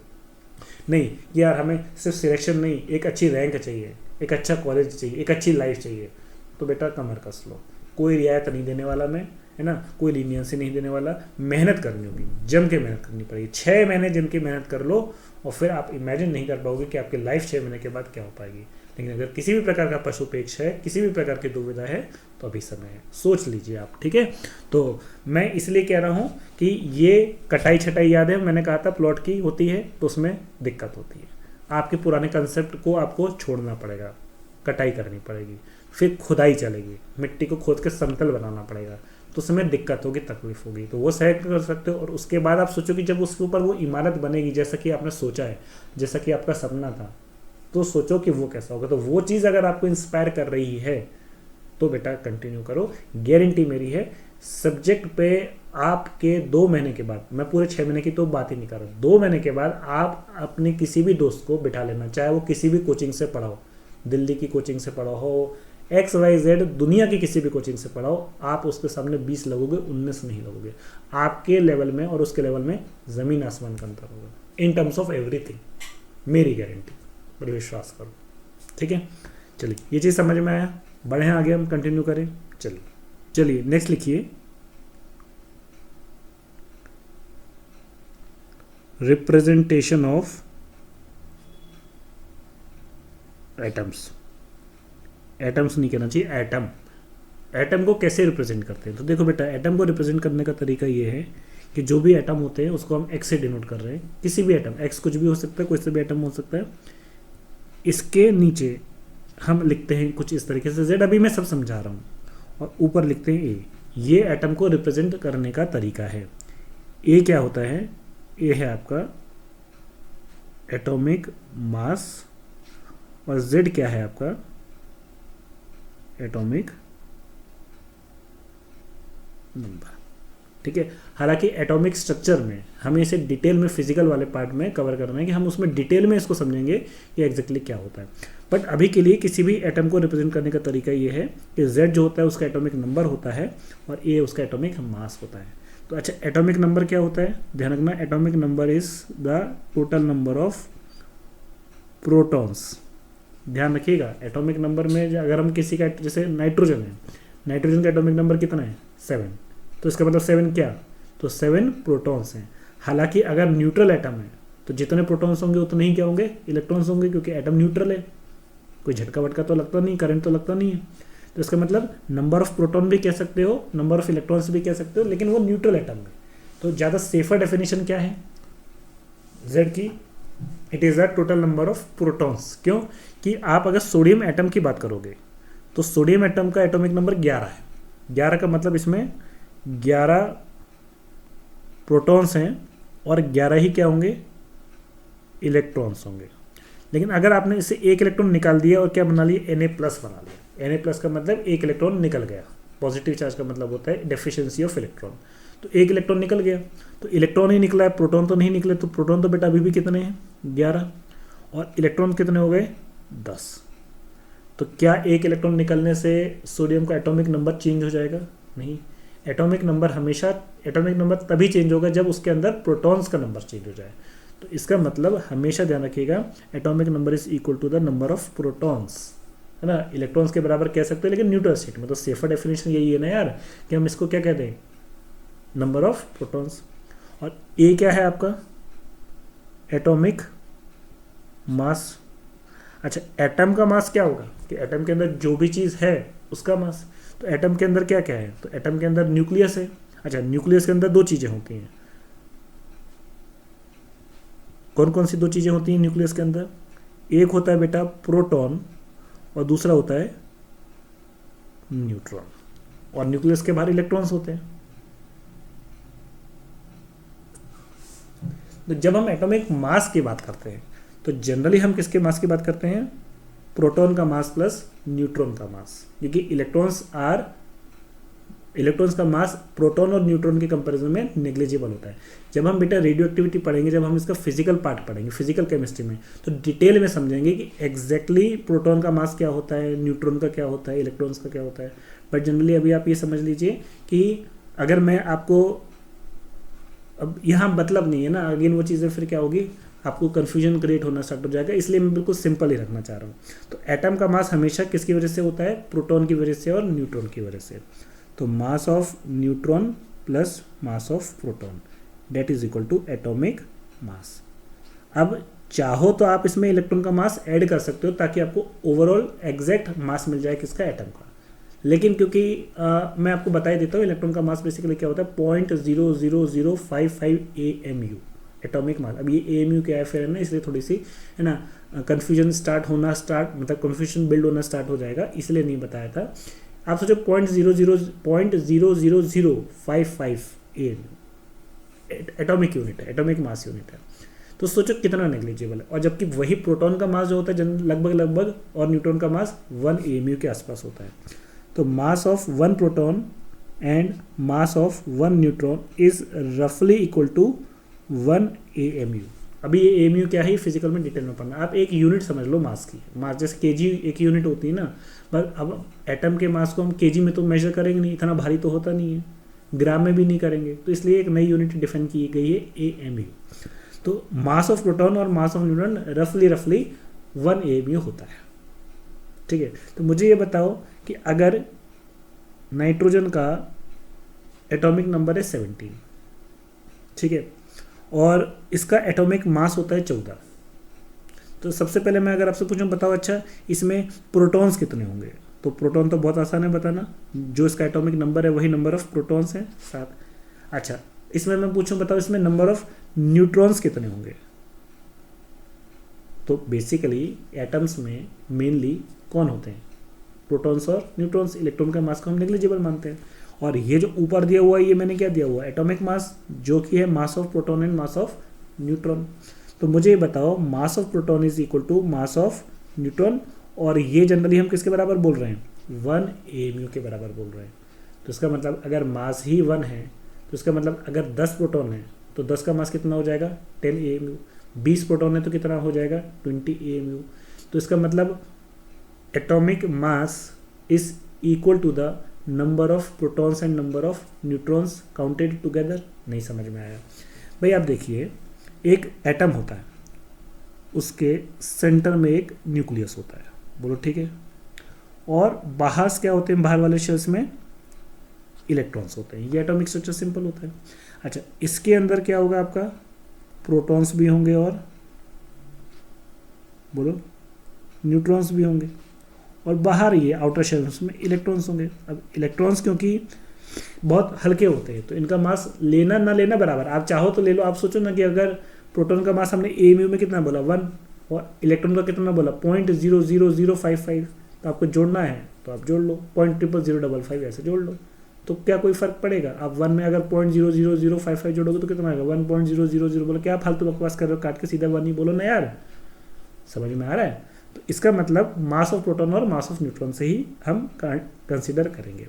नहीं कि यार हमें सिर्फ सिलेक्शन नहीं, एक अच्छी रैंक चाहिए, एक अच्छा कॉलेज चाहिए, एक अच्छी लाइफ चाहिए, तो बेटा कमर कस लो, कोई रियायत नहीं देने वाला मैं, है ना, कोई लीनियंसी नहीं देने वाला, मेहनत करनी होगी, जम के मेहनत करनी पड़ेगी, 6 महीने जम के मेहनत कर लो और फिर आप इमेजिन नहीं कर पाओगे कि आपकी लाइफ 6 महीने के बाद क्या हो पाएगी। लेकिन अगर किसी भी प्रकार का पशुपेक्ष है, किसी भी प्रकार की दुविधा है तो अभी समय है, सोच लीजिए आप, ठीक है। तो मैं इसलिए कह रहा हूँ कि ये कटाई छटाई याद है, मैंने कहा था प्लॉट की होती है तो उसमें दिक्कत होती है, आपके पुराने कंसेप्ट को आपको छोड़ना पड़ेगा, कटाई करनी पड़ेगी, फिर खुदाई चलेगी, मिट्टी को खोद के समतल बनाना पड़ेगा, तो उसमें दिक्कत होगी, तकलीफ होगी, तो वो सहन कर सकते हो। और उसके बाद आप सोचो कि जब उसके ऊपर वो इमारत बनेगी जैसा कि आपने सोचा है, जैसा कि आपका सपना था, तो सोचो कि वो कैसा होगा। तो वो चीज़ अगर आपको इंस्पायर कर रही है तो बेटा कंटिन्यू करो, गारंटी मेरी है। सब्जेक्ट पे आपके 2 महीने के बाद, मैं पूरे 6 महीने की तो बात ही नहीं कर रहा, 2 महीने के बाद आप अपने किसी भी दोस्त को बिठा लेना, चाहे वो किसी भी कोचिंग से पढ़ाओ, दिल्ली की कोचिंग से पढ़ा हो, XYZ दुनिया की किसी भी कोचिंग से पढ़ाओ, आप उसके सामने 20 लगोगे, 19 नहीं लगोगे। आपके लेवल में और उसके लेवल में ज़मीन आसमान का अंतर होगा इन टर्म्स ऑफ एवरीथिंग, मेरी गारंटी, बड़ी विश्वास करो, ठीक है। चलिए ये चीज़ समझ में आया, बढ़े आगे हम कंटिन्यू करें। चलिए नेक्स्ट लिखिए, रिप्रेजेंटेशन ऑफ एटम्स, एटम्स नहीं कहना चाहिए, एटम, एटम को कैसे रिप्रेजेंट करते हैं। तो देखो बेटा एटम को रिप्रेजेंट करने का तरीका ये है कि जो भी एटम होते हैं उसको हम एक्स से डिनोट कर रहे हैं, किसी भी एटम, एक्स कुछ भी हो सकता है, कोई से भी एटम हो सकता है, इसके नीचे हम लिखते हैं कुछ इस तरीके से, जेड अभी मैं सब समझा रहा हूँ, और ऊपर लिखते हैं ए। ये एटम को रिप्रेजेंट करने का तरीका है। ए क्या होता है, ए है आपका एटॉमिक मास, और जेड क्या है आपका एटॉमिक नंबर, ठीक है। हालांकि एटॉमिक स्ट्रक्चर में हमें इसे डिटेल में फिजिकल वाले पार्ट में कवर करना है कि हम उसमें डिटेल में इसको समझेंगे कि एग्जैक्टली क्या होता है। बट अभी के लिए किसी भी एटम को रिप्रेजेंट करने का तरीका ये है कि Z जो होता है उसका एटॉमिक नंबर होता है और A उसका एटॉमिक मास होता है। तो अच्छा, एटॉमिक नंबर क्या होता है, ध्यान रखना, atomic number is the total number of protons. ध्यान रखिएगा, एटॉमिक नंबर में अगर हम किसी का, जैसे नाइट्रोजन है, नाइट्रोजन का एटॉमिक नंबर कितना है 7, तो इसका मतलब 7 क्या, तो 7 प्रोटॉन्स हैं। हालांकि अगर न्यूट्रल एटम है तो जितने प्रोटॉन्स होंगे उतने ही क्या होंगे, इलेक्ट्रॉन्स होंगे, क्योंकि एटम न्यूट्रल है, कोई झटका वटका तो लगता नहीं, करंट तो लगता नहीं है। तो इसका मतलब नंबर ऑफ प्रोटॉन भी कह सकते हो, नंबर ऑफ इलेक्ट्रॉन्स भी कह सकते हो, लेकिन वो न्यूट्रल एटम में। तो ज़्यादा सेफर डेफिनेशन क्या है Z की, it is the total number of protons. क्यों कि आप अगर सोडियम एटम की बात करोगे तो सोडियम एटम का एटॉमिक नंबर 11 है। 11 का मतलब इसमें 11 प्रोटॉन्स हैं और 11 ही क्या होंगे, इलेक्ट्रॉन्स होंगे। लेकिन अगर आपने इसे एक इलेक्ट्रॉन निकाल दिया और क्या बना लिया, Na प्लस बना लिया। Na प्लस का मतलब एक इलेक्ट्रॉन निकल गया, पॉजिटिव चार्ज का मतलब होता है डेफिशिएंसी ऑफ इलेक्ट्रॉन। तो एक इलेक्ट्रॉन निकल गया, तो इलेक्ट्रॉन ही निकला है, प्रोटॉन तो नहीं निकले। तो प्रोटॉन तो बेटा अभी भी कितने हैं, 11, और इलेक्ट्रॉन कितने हो गए, 10। तो क्या एक इलेक्ट्रॉन निकलने से सोडियम का एटॉमिक नंबर चेंज हो जाएगा, नहीं। एटॉमिक नंबर हमेशा, एटॉमिक नंबर तभी चेंज होगा जब उसके अंदर प्रोटॉन्स का नंबर चेंज हो जाए। तो इसका मतलब हमेशा ध्यान रखिएगा, atomic number is equal to the number of protons, है ना। इलेक्ट्रॉन्स के बराबर कह सकते हैं, लेकिन न्यूट्रल स्टेट में तो सेफर डेफिनेशन यही है ना यार, कि हम इसको क्या कहते हैं, नंबर ऑफ प्रोटॉन्स। और ए क्या है आपका, एटॉमिक मास। अच्छा, एटम का मास क्या होगा, कि एटम के अंदर जो भी चीज़ है उसका मास। तो एटम के अंदर क्या क्या है, तो एटम के अंदर न्यूक्लियस है। अच्छा, न्यूक्लियस के अंदर दो चीज़ें होती हैं, कौन कौन सी दो चीज़ें होती हैं न्यूक्लियस के अंदर, एक होता है बेटा प्रोटॉन और दूसरा होता है न्यूट्रॉन। और न्यूक्लियस के बाहर इलेक्ट्रॉन्स होते हैं। तो जब हम एटॉमिक मास की बात करते हैं तो जनरली हम किसके मास की बात करते हैं, प्रोटॉन का मास प्लस न्यूट्रॉन का मास, क्योंकि इलेक्ट्रॉन्स का मास प्रोटॉन और न्यूट्रॉन के कंपैरिजन में नेग्लिजिबल होता है। जब हम बेटा रेडियो एक्टिविटी पढ़ेंगे, जब हम इसका फिजिकल पार्ट पढ़ेंगे, फिजिकल केमिस्ट्री में, तो डिटेल में समझेंगे कि एग्जैक्टली प्रोटॉन का मास क्या होता है, न्यूट्रॉन का क्या होता है, इलेक्ट्रॉन्स का क्या होता है। बट जनरली अभी आप ये समझ लीजिए कि अगर मैं आपको, अब यहाँ मतलब नहीं है ना, अगेन वो चीज़ें फिर क्या होगी, आपको कन्फ्यूजन क्रिएट होना स्टार्ट हो जाएगा, इसलिए मैं बिल्कुल सिंपल ही रखना चाह रहा हूँ। तो एटम का मास हमेशा किसकी वजह से होता है, प्रोटॉन की वजह से और न्यूट्रॉन की वजह से। तो mass of neutron plus mass of proton that is equal to atomic mass. अब चाहो तो आप इसमें इलेक्ट्रॉन का मास ऐड कर सकते हो ताकि आपको ओवरऑल एग्जैक्ट मास मिल जाए किसका, एटम का। लेकिन क्योंकि मैं आपको बता ही देता हूँ, इलेक्ट्रॉन का मास बेसिकली क्या होता है, 0.00055 AMU एटॉमिक मास। अब ये AMU क्या है फिर, है ना, इसलिए थोड़ी सी, है ना, कन्फ्यूजन मतलब कन्फ्यूजन बिल्ड होना स्टार्ट हो जाएगा, इसलिए नहीं बताया था। आप सोचो 0.00055 AMU एटॉमिक यूनिट है, एटॉमिक मास यूनिट है। तो सोचो कितना नेग्लिजिबल है। और जबकि वही प्रोटॉन का मास जो होता है लगभग और न्यूट्रॉन का मास 1 AMU के आसपास होता है। तो mass of 1 proton and mass of 1 neutron is रफली इक्वल टू 1 AMU। अभी ये AMU क्या है, फिजिकल में डिटेल में पढ़ना। आप एक यूनिट समझ लो मास की, मास जैसे केजी एक यूनिट होती है ना, पर अब एटम के मास को हम केजी में तो मेजर करेंगे नहीं, इतना भारी तो होता नहीं है, ग्राम में भी नहीं करेंगे, तो इसलिए एक नई यूनिट डिफाइन की गई है AMU। तो मास ऑफ प्रोटॉन और मास ऑफ न्यूट्रॉन रफली 1 AMU होता है, ठीक है। तो मुझे ये बताओ कि अगर नाइट्रोजन का एटॉमिक नंबर है 17, ठीक है, और इसका एटॉमिक मास होता है 14, तो सबसे पहले मैं अगर आपसे पूछूं, बताओ अच्छा इसमें प्रोटॉन्स कितने होंगे। तो प्रोटॉन तो बहुत आसान है बताना, जो इसका एटॉमिक नंबर है वही नंबर ऑफ प्रोटॉन्स है 7। अच्छा, इसमें मैं पूछूं, बताओ इसमें नंबर ऑफ न्यूट्रॉन्स कितने होंगे। तो बेसिकली एटम्स में मेनली कौन होते हैं, प्रोटॉन्स और न्यूट्रॉन्स। इलेक्ट्रॉन का मास को हम नेग्लिजिबल मानते हैं। और ये जो ऊपर दिया हुआ है, ये मैंने क्या दिया हुआ है, एटॉमिक मास, जो कि है mass of proton and mass of neutron. तो मुझे ये बताओ, mass of proton is equal to mass of neutron, और ये जनरली हम किसके बराबर बोल रहे हैं, 1 AMU के बराबर बोल रहे हैं। तो इसका मतलब अगर मास ही 1 है तो इसका मतलब अगर 10 प्रोटॉन है तो 10 का मास कितना हो जाएगा 10 AMU, 20 प्रोटॉन है तो कितना हो जाएगा 20 AMU। तो इसका मतलब atomic mass is equal to the number of protons and number of neutrons counted together. नहीं समझ में आया भाई। आप देखिए एक एटम होता है, उसके सेंटर में एक न्यूक्लियस होता है, बोलो ठीक है, और बाहर से क्या होते हैं, बाहर वाले शेल्स में इलेक्ट्रॉन्स होते हैं। ये एटॉमिक स्ट्रक्चर सिंपल होता है। अच्छा, इसके अंदर क्या होगा आपका, प्रोटॉन्स भी होंगे और बोलो न्यूट्रॉन्स भी होंगे, और बाहर ये आउटर शेल्स में इलेक्ट्रॉन्स होंगे। अब इलेक्ट्रॉन्स क्योंकि बहुत हल्के होते हैं तो इनका मास लेना ना लेना बराबर, आप चाहो तो ले लो। आप सोचो ना कि अगर प्रोटॉन का मास हमने AMU में कितना बोला 1 और इलेक्ट्रॉन का कितना बोला 0.00055, तो आपको जोड़ना है तो आप जोड़ लो, 0.00055 ऐसे जोड़ लो, तो क्या कोई फर्क पड़ेगा। आप 1 में अगर 0.00055 जोड़ोगे तो कितना आएगा 1.000, बोलो क्या फालतू बकवास कर रहे हो, काट के सीधा 1 ही बोलो ना यार, समझ में आ रहा है। तो इसका मतलब मास ऑफ प्रोटॉन और मास ऑफ न्यूट्रॉन से ही हम कंसीडर करेंगे।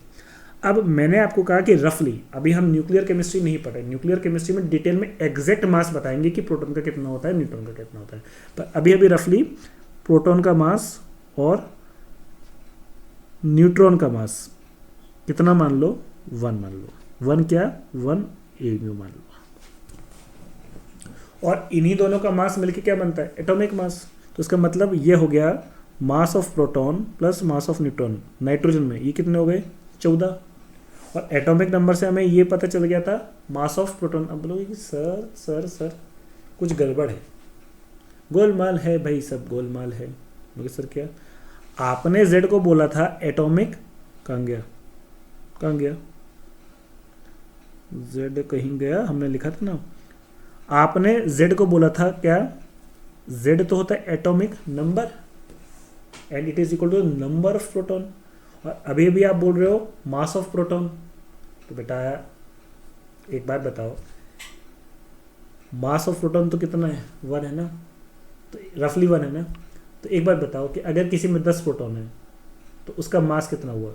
अब मैंने आपको कहा कि रफली, अभी हम न्यूक्लियर केमिस्ट्री नहीं पढ़े, न्यूक्लियर केमिस्ट्री में डिटेल में एग्जैक्ट मास बताएंगे कि प्रोटॉन का कितना होता है, न्यूट्रॉन का कितना होता है, पर अभी अभी रफली प्रोटॉन का मास और न्यूट्रॉन का मास कितना मान लो 1 मान लो, 1 क्या 1 AMU मान लो, और इन्हीं दोनों का मास मिलके क्या बनता है एटॉमिक मास। तो इसका मतलब ये हो गया मास of proton plus mass of neutron nitrogen में, ये कितने हो गए 14, और एटॉमिक नंबर से हमें ये पता चल गया था मास ऑफ प्रोटॉन। अब बोलोगे कि सर सर सर कुछ गड़बड़ है, गोलमाल है भाई, सब गोलमाल है। बोले सर क्या, आपने Z को बोला था एटॉमिक, कहाँ गया कहाँ गया, Z कहीं गया, हमने लिखा था ना, आपने Z को बोला था क्या, Z तो होता है atomic number and it is equal to number of proton, और अभी अभी आप बोल रहे हो मास ऑफ प्रोटॉन। तो बेटा एक बात बताओ, मास ऑफ प्रोटॉन तो कितना है 1 है ना, तो रफली 1 है ना, तो एक बात बताओ कि अगर किसी में 10 प्रोटॉन है तो उसका मास कितना हुआ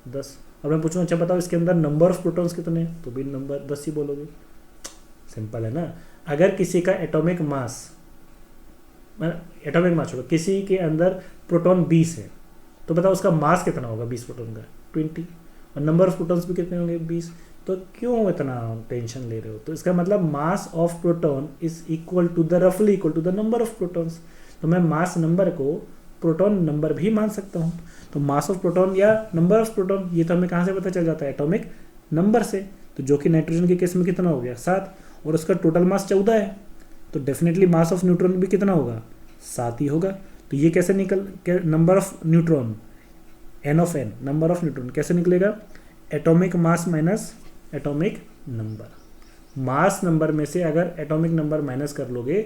10, और मैं पूछूँ अच्छा बताओ इसके अंदर नंबर ऑफ प्रोटॉन्स कितने हैं, तो भी नंबर 10 ही बोलोगे, सिंपल है ना। अगर किसी का एटॉमिक मास छोड़ो, किसी के अंदर प्रोटॉन 20 है तो बताओ उसका मास कितना होगा 20 प्रोटॉन का 20, और नंबर ऑफ प्रोटॉन्स भी कितने होंगे 20, तो क्यों इतना टेंशन ले रहे हो। तो इसका मतलब mass of proton is equal to the रफली equal to the number of protons, तो मैं मास नंबर को प्रोटॉन नंबर भी मान सकता हूँ। तो मास ऑफ प्रोटॉन या नंबर ऑफ प्रोटॉन ये तो हमें कहाँ से पता चल जाता है एटॉमिक नंबर से, तो जो कि नाइट्रोजन के केस में कितना हो गया 7, और उसका टोटल मास 14 है, तो डेफिनेटली मास ऑफ न्यूट्रॉन भी कितना होगा 7 ही होगा। तो ये कैसे number of neutron n of n, number of neutron कैसे निकलेगा, atomic mass minus atomic number, mass number में से अगर एटॉमिक नंबर माइनस कर लोगे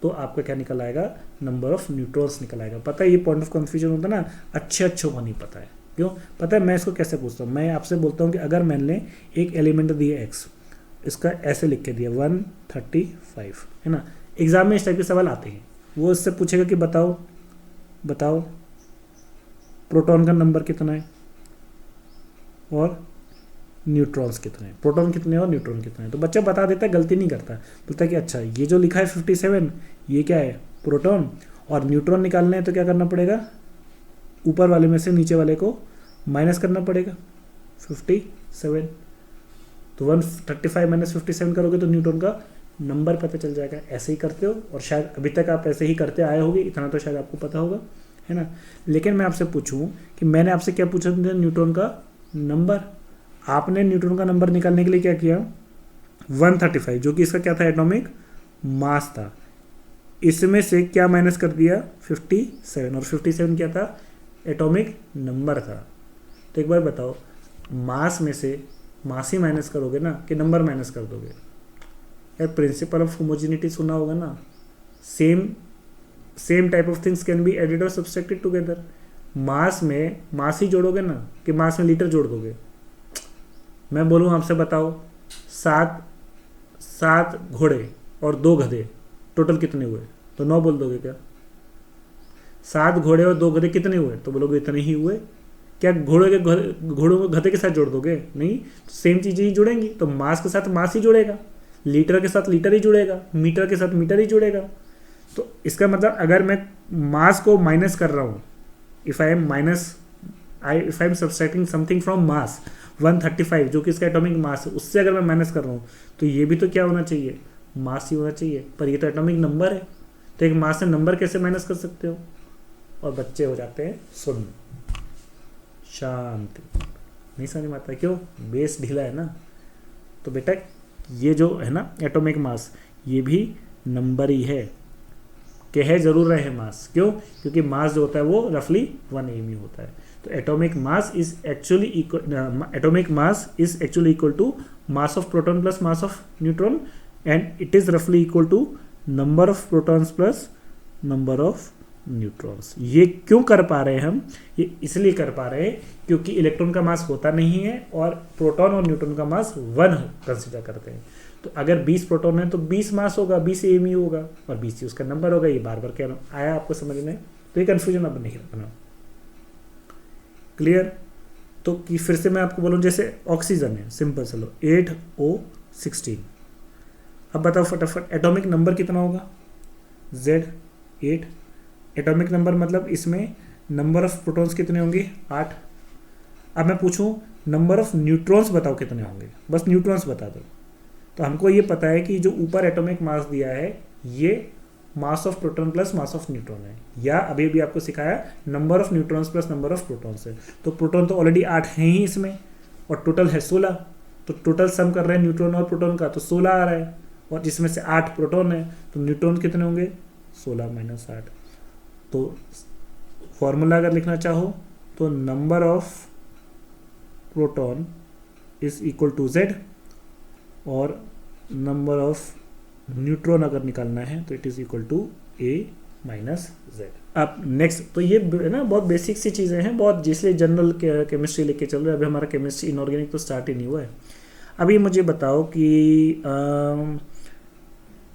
तो आपका क्या निकल आएगा नंबर ऑफ न्यूट्रॉन्स निकल आएगा। पता है ये पॉइंट ऑफ कन्फ्यूजन होता है ना, अच्छों को नहीं पता है, क्यों पता है, मैं इसको कैसे पूछता हूँ, मैं आपसे बोलता हूँ कि अगर मैंने एक एलिमेंट दिया x, इसका ऐसे लिख के दिया 135 है ना, एग्जाम में इस टाइप के सवाल आते हैं, वो इससे पूछेगा कि बताओ प्रोटॉन का नंबर कितना है और न्यूट्रॉन्स कितने हैं, प्रोटॉन कितने हैं और न्यूट्रॉन कितने हैं, तो बच्चा बता देता है, गलती नहीं करता, बोलता है कि अच्छा ये जो लिखा है 57 ये क्या है प्रोटॉन, और न्यूट्रॉन निकालने हैं तो क्या करना पड़ेगा, ऊपर वाले में से नीचे वाले को माइनस करना पड़ेगा 57, तो 135 माइनस 57 करोगे तो न्यूट्रॉन का नंबर पता चल जाएगा। ऐसे ही करते हो, और शायद अभी तक आप ऐसे ही करते आए होगे, इतना तो शायद आपको पता होगा है ना। लेकिन मैं आपसे पूछूं कि मैंने आपसे क्या पूछा था, न्यूट्रॉन का नंबर, आपने न्यूट्रॉन का नंबर निकालने के लिए क्या किया 135, जो कि इसका क्या था एटॉमिक मास था, इसमें से क्या माइनस कर दिया 57, और 57 क्या था एटॉमिक नंबर था। तो एक बार बताओ मास में से मास ही माइनस करोगे ना कि नंबर माइनस कर दोगे, यार प्रिंसिपल ऑफ होमोजेनिटी सुना होगा ना, same type of things can be added और सब्सट्रैक्टेड टुगेदर। मास में मास ही जोड़ोगे ना कि मास में लीटर जोड़ दोगे, मैं बोलूँ आपसे बताओ 7 घोड़े और 2 गधे टोटल कितने हुए, तो 9 बोल दोगे क्या, 7 घोड़े और 2 गधे कितने हुए, तो बोलोगे इतने ही हुए, क्या घोड़ों को गधे के साथ जोड़ दोगे? नहीं, सेम चीज़ें ही जुड़ेंगी। तो मास के साथ मास ही जुड़ेगा, लीटर के साथ लीटर ही जुड़ेगा, मीटर के साथ मीटर ही जुड़ेगा। तो इसका मतलब अगर मैं मास को माइनस कर रहा हूँ, if I am subtracting something from mass 135 जो कि इसका एटॉमिक मास है, उससे अगर मैं माइनस कर रहा हूँ तो ये भी तो क्या होना चाहिए? मास ही होना चाहिए। पर ये तो एटॉमिक नंबर है, तो एक मास से नंबर कैसे माइनस कर सकते हो? और बच्चे हो जाते हैं शून्य, शांति। नहीं समझ में आता? क्यों? बेस ढीला है ना। तो बेटा ये जो है ना एटॉमिक मास, ये भी नंबर ही है, कह जरूर रहे हैं मास। क्यों? क्योंकि मास जो होता है वो रफली 1 mu होता है। तो atomic mass is actually equal to mass of proton plus mass of neutron, and it is रफली equal to number of protons plus number of neutrons. ये क्यों कर पा रहे हैं हम? ये इसलिए कर पा रहे हैं क्योंकि इलेक्ट्रॉन का मास होता नहीं है और प्रोटॉन और न्यूट्रॉन का मास 1 कंसिडर करते हैं। तो अगर 20 प्रोटॉन है तो 20 मास होगा, 20 mu होगा, और 20 उसका नंबर होगा। ये बार बार कह रहा हूँ, आया आपको समझ में? तो ये कन्फ्यूजन अब नहीं रखना। क्लियर? तो कि फिर से मैं आपको बोलूँ, जैसे ऑक्सीजन है, सिंपल चलो 8O16। अब बताओ फटाफट एटॉमिक नंबर कितना होगा? Z 8। एटॉमिक नंबर मतलब इसमें नंबर ऑफ प्रोटॉन्स कितने होंगे? 8। अब मैं पूछूं नंबर ऑफ न्यूट्रॉन्स बताओ कितने होंगे? बस न्यूट्रॉन्स बता दो। तो हमको ये पता है कि जो ऊपर एटॉमिक मास दिया है ये मास of proton plus mass of neutron है, या अभी भी आपको सिखाया number of neutrons plus number of protons है। तो प्रोटॉन तो ऑलरेडी 8 हैं ही इसमें, और टोटल है 16। तो टोटल सम कर रहे हैं न्यूट्रॉन और प्रोटॉन का, तो 16 आ रहा है, और जिसमें से 8 प्रोटॉन है। तो न्यूट्रॉन कितने होंगे? 16 - 8। तो फॉर्मूला अगर लिखना चाहो तो number of proton is equal to Z, और नंबर ऑफ न्यूट्रॉन अगर निकालना है तो it is equal to A - Z। अब नेक्स्ट, तो ये ना बहुत बेसिक सी चीज़ें हैं, बहुत, जिसलिए जनरल केमिस्ट्री लेके चल रहे हैं। अभी हमारा केमिस्ट्री इनऑर्गेनिक तो स्टार्ट ही नहीं हुआ है। अभी मुझे बताओ कि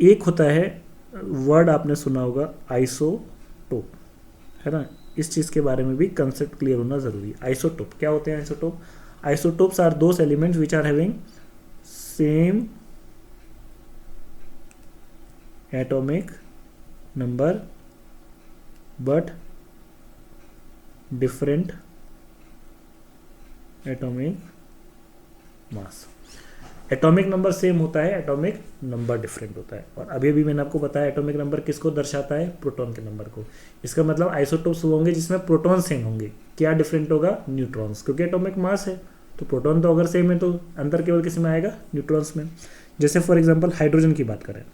एक होता है वर्ड आपने सुना होगा आइसोटोप, है ना? इस चीज़ के बारे में भी कंसेप्ट क्लियर होना जरूरी है। आइसोटोप क्या होते हैं? Isotope, isotopes are those elements which are having same atomic number but different atomic mass. Atomic number same होता है, एटॉमिक नंबर डिफरेंट होता है। और अभी भी मैंने आपको बताया एटॉमिक नंबर किसको दर्शाता है? प्रोटॉन के नंबर को। इसका मतलब आइसोटोप्स होंगे जिसमें प्रोटॉन सेम होंगे। क्या डिफरेंट होगा? न्यूट्रॉन्स, क्योंकि एटॉमिक मास है। तो प्रोटॉन तो अगर सेम है तो अंतर केवल किस में आएगा? न्यूट्रॉन्स में। जैसे फॉर एग्जाम्पल हाइड्रोजन की बात करें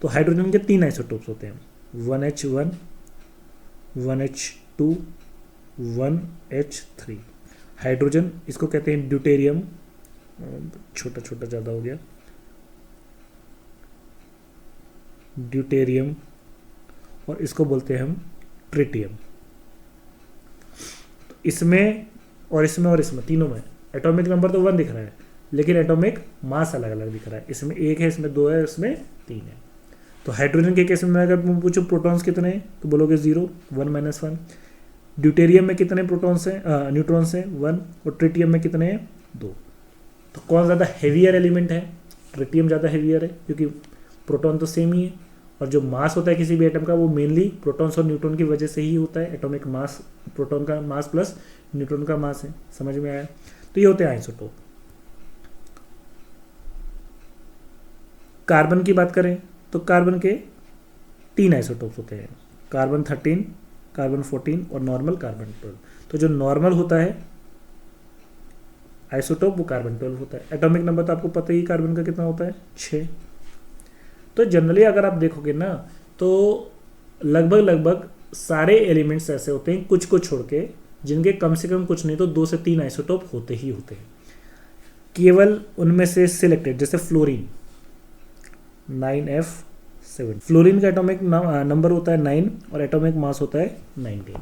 तो हाइड्रोजन के 3 आइसोटोप्स होते हैं, 1H1, 1H2, 1H3। हाइड्रोजन, इसको कहते हैं ड्यूटेरियम, छोटा छोटा ज़्यादा हो गया, ड्यूटेरियम, और इसको बोलते हैं हम ट्रिटियम। तो इसमें और इसमें और इसमें तीनों में एटॉमिक नंबर तो 1 दिख रहा है, लेकिन एटॉमिक मास अलग अलग दिख रहा है। इसमें 1 है, इसमें 2 है, इसमें 3 है। तो हाइड्रोजन के केस में अगर पूछो प्रोटॉन्स कितने हैं तो बोलोगे 0, 1 - 1। ड्यूटेरियम में कितने प्रोटॉन्स हैं, न्यूट्रॉन्स हैं? 1। और ट्रिटियम में कितने हैं? 2। तो कौन ज़्यादा हेवियर एलिमेंट है? ट्रिटियम ज़्यादा हेवियर है, क्योंकि प्रोटॉन तो सेम ही है, और जो मास होता है किसी भी एटम का वो मेनली प्रोटॉन्स और न्यूट्रॉन की वजह से ही होता है। एटॉमिक मास प्रोटॉन का मास प्लस न्यूट्रॉन का मास है। समझ में आया? तो ये होते हैं आइसोटोप। कार्बन की बात करें तो कार्बन के 3 आइसोटोप्स होते हैं, कार्बन 13, कार्बन 14 और नॉर्मल कार्बन 12। तो जो नॉर्मल होता है आइसोटोप वो कार्बन 12 होता है। एटॉमिक नंबर तो आपको पता ही कार्बन का कितना होता है? 6। तो जनरली अगर आप देखोगे ना तो लगभग सारे एलिमेंट्स ऐसे होते हैं, कुछ को छोड़ के, जिनके कम से कम कुछ नहीं तो 2 से 3 आइसोटोप होते ही होते हैं। केवल उनमें से सिलेक्टेड, जैसे फ्लोरीन 9F7, फ्लोरीन का एटॉमिक नंबर होता है 9 और एटॉमिक मास होता है 19।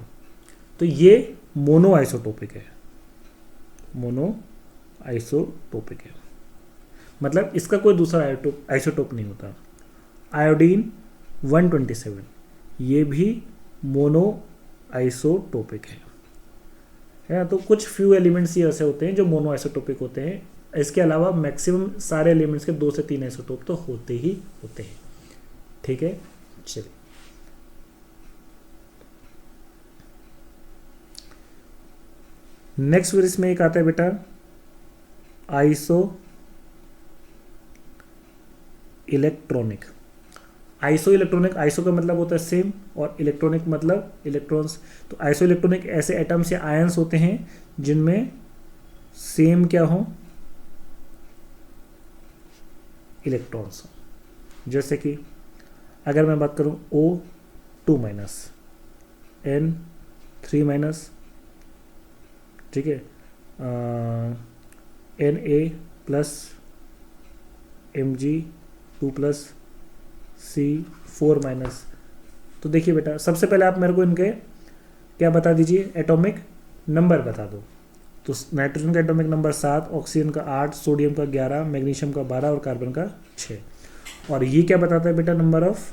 तो ये मोनो आइसोटोपिक है, मोनो आइसोटोपिक है, मतलब इसका कोई दूसरा आइसोटोप नहीं होता। आयोडीन 127 ये भी मोनो आइसोटोपिक है। है ना। तो कुछ फ्यू एलिमेंट्स ही ऐसे होते हैं जो मोनो आइसोटोपिक होते हैं, इसके अलावा मैक्सिमम सारे एलिमेंट्स के 2 से 3 आइसोटोप तो होते ही होते हैं। ठीक है, चलिए नेक्स्ट फिर इसमें एक आता है बेटा iso electronic. Iso electronic, iso का मतलब होता है सेम और इलेक्ट्रॉनिक मतलब इलेक्ट्रॉन्स। तो आइसो इलेक्ट्रॉनिक ऐसे एटम्स या आयंस होते हैं जिनमें सेम क्या हो, इलेक्ट्रॉन्स। जैसे कि अगर मैं बात करूं O2 माइनस N3 माइनस, ठीक है, Na plus Mg2 plus C4 minus. तो देखिए बेटा सबसे पहले आप मेरे को इनके क्या बता दीजिए, एटॉमिक नंबर बता दो। तो नाइट्रोजन का एटॉमिक नंबर 7, ऑक्सीजन का 8, सोडियम का 11, मैग्नीशियम का 12 और कार्बन का 6। और ये क्या बताता है बेटा, नंबर ऑफ